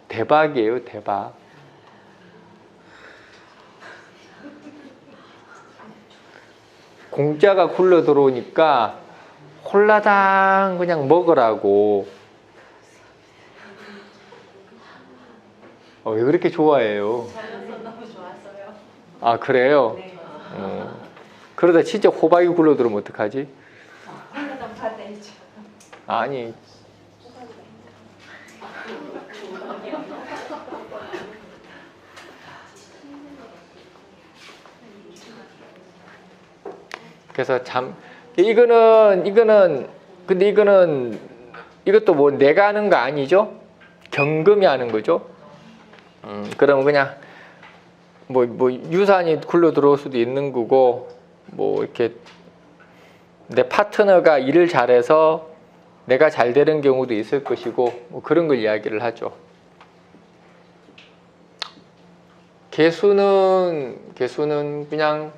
Speaker 1: 대박이에요, 대박. 공짜가 굴러 들어오니까 홀라당 그냥 먹으라고. 왜 그렇게 좋아해요?
Speaker 5: 너무 좋았어요.
Speaker 1: 아, 그래요?
Speaker 5: 네.
Speaker 1: 그러다 진짜 호박이 굴러 들어오면 어떡하지?
Speaker 5: 하나당 받아야죠.
Speaker 1: 아니, 그래서 근데 이것도 뭐 내가 하는 거 아니죠? 경금이 하는 거죠. 그러면 그냥 뭐 유산이 굴러 들어올 수도 있는 거고, 뭐 이렇게 내 파트너가 일을 잘해서 내가 잘 되는 경우도 있을 것이고, 뭐 그런 걸 이야기를 하죠. 개수는 그냥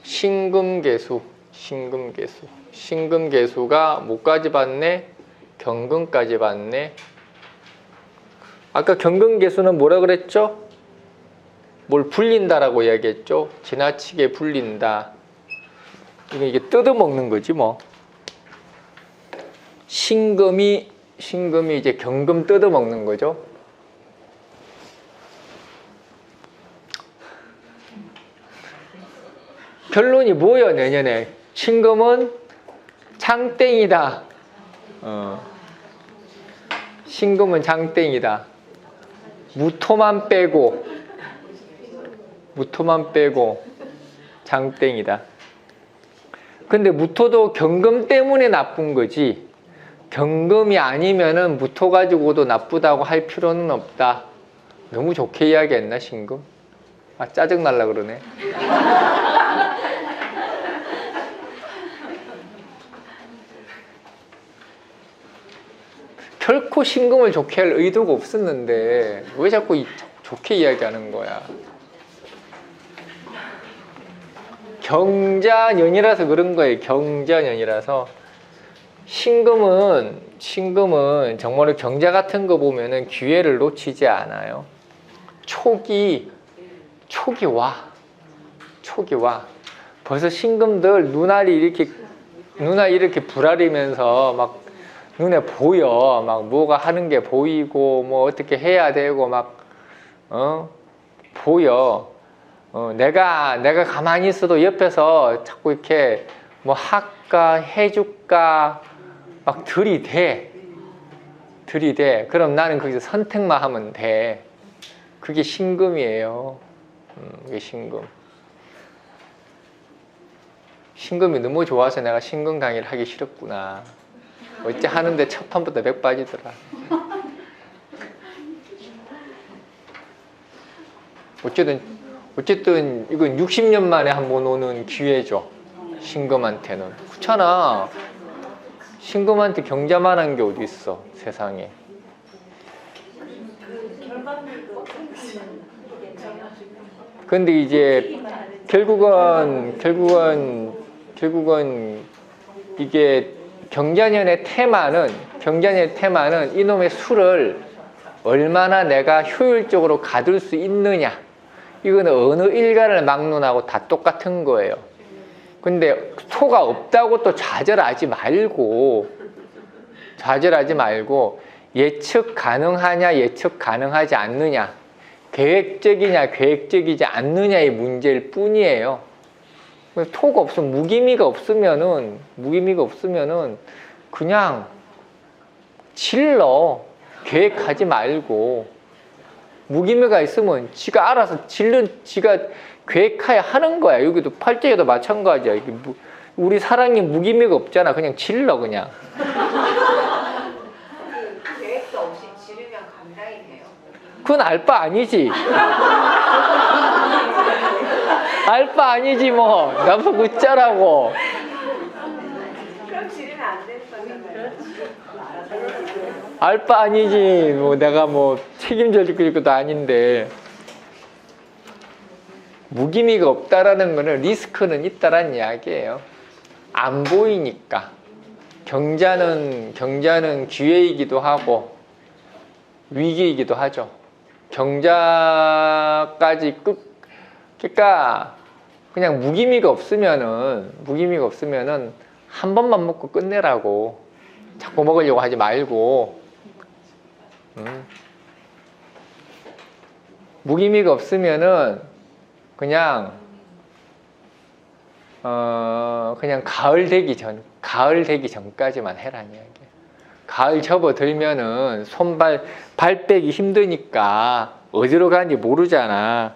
Speaker 1: 신금개수, 신금계수. 신금계수가 뭐까지 봤네? 경금까지 봤네. 아까 경금계수는 뭐라 그랬죠? 뭘 불린다라고 이야기했죠? 지나치게 불린다. 이게 뜯어먹는 거지 뭐. 신금이 이제 경금 뜯어먹는 거죠. 결론이 뭐예요, 내년에? 신금은 장땡이다. 신금은 장땡이다. 무토만 빼고 장땡이다. 근데 무토도 경금 때문에 나쁜 거지, 경금이 아니면은 무토 가지고도 나쁘다고 할 필요는 없다. 너무 좋게 이야기했나, 신금? 아, 짜증날라 그러네. 결코 신금을 좋게 할 의도가 없었는데 왜 자꾸 좋게 이야기하는 거야? 경자년이라서 그런 거예요. 경자년이라서. 신금은 정말로 경자 같은 거 보면은 기회를 놓치지 않아요. 촉이 와. 벌써 신금들 눈알이 이렇게 부라리면서 막 눈에 보여. 막 뭐가 하는 게 보이고 뭐 어떻게 해야 되고 막 보여. 내가 가만히 있어도 옆에서 자꾸 이렇게 뭐 할까 해줄까 막 들이대. 그럼 나는 거기서 선택만 하면 돼. 그게 신금이에요. 그게 신금. 신금이 너무 좋아서 내가 신금 강의를 하기 싫었구나. 어째 하는데 첫 판부터 100 빠지더라. 어쨌든 이건 60년 만에 한 번 오는 기회죠. 신금한테는. 그렇잖아. 신금한테 경자만한 게 어디 있어, 세상에. 근데 이제 결국은 이게 경자년의 테마는 이놈의 수를 얼마나 내가 효율적으로 가둘 수 있느냐. 이거는 어느 일간을 막론하고 다 똑같은 거예요. 근데 토가 없다고 또 좌절하지 말고 예측 가능하냐 예측 가능하지 않느냐, 계획적이냐 계획적이지 않느냐의 문제일 뿐이에요. 토가 없으면 무기미가 없으면은 그냥 질러. 계획하지 말고. 무기미가 있으면 지가 알아서 지가 계획해야 하는 거야. 여기도 팔자에도 마찬가지야. 우리 사랑이 무기미가 없잖아. 그냥 질러 그냥.
Speaker 2: 계획도 없이 지르면 감당이 돼요.
Speaker 1: 그건 알 바 아니지. 알 바 아니지 뭐. 나보고 웃자라고.
Speaker 2: 그럼 지르면 안 되는 거잖아요.
Speaker 1: 알 바 아니지. 뭐 내가 뭐 책임져 줄 것도 아닌데. 무기미가 없다라는 거는 리스크는 있다라는 이야기예요. 안 보이니까. 경자는 기회이기도 하고 위기이기도 하죠. 경자까지 그러니까 그냥 무기미가 없으면은 한 번만 먹고 끝내라고. 자꾸 먹으려고 하지 말고. 무기미가 없으면은 그냥 가을 되기 전까지만 해라는 이야기예요. 가을 접어들면은 발 빼기 힘드니까 어디로 가는지 모르잖아.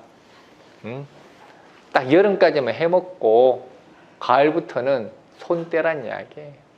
Speaker 1: 딱 여름까지만 해먹고 가을부터는 손 떼란 이야기예요.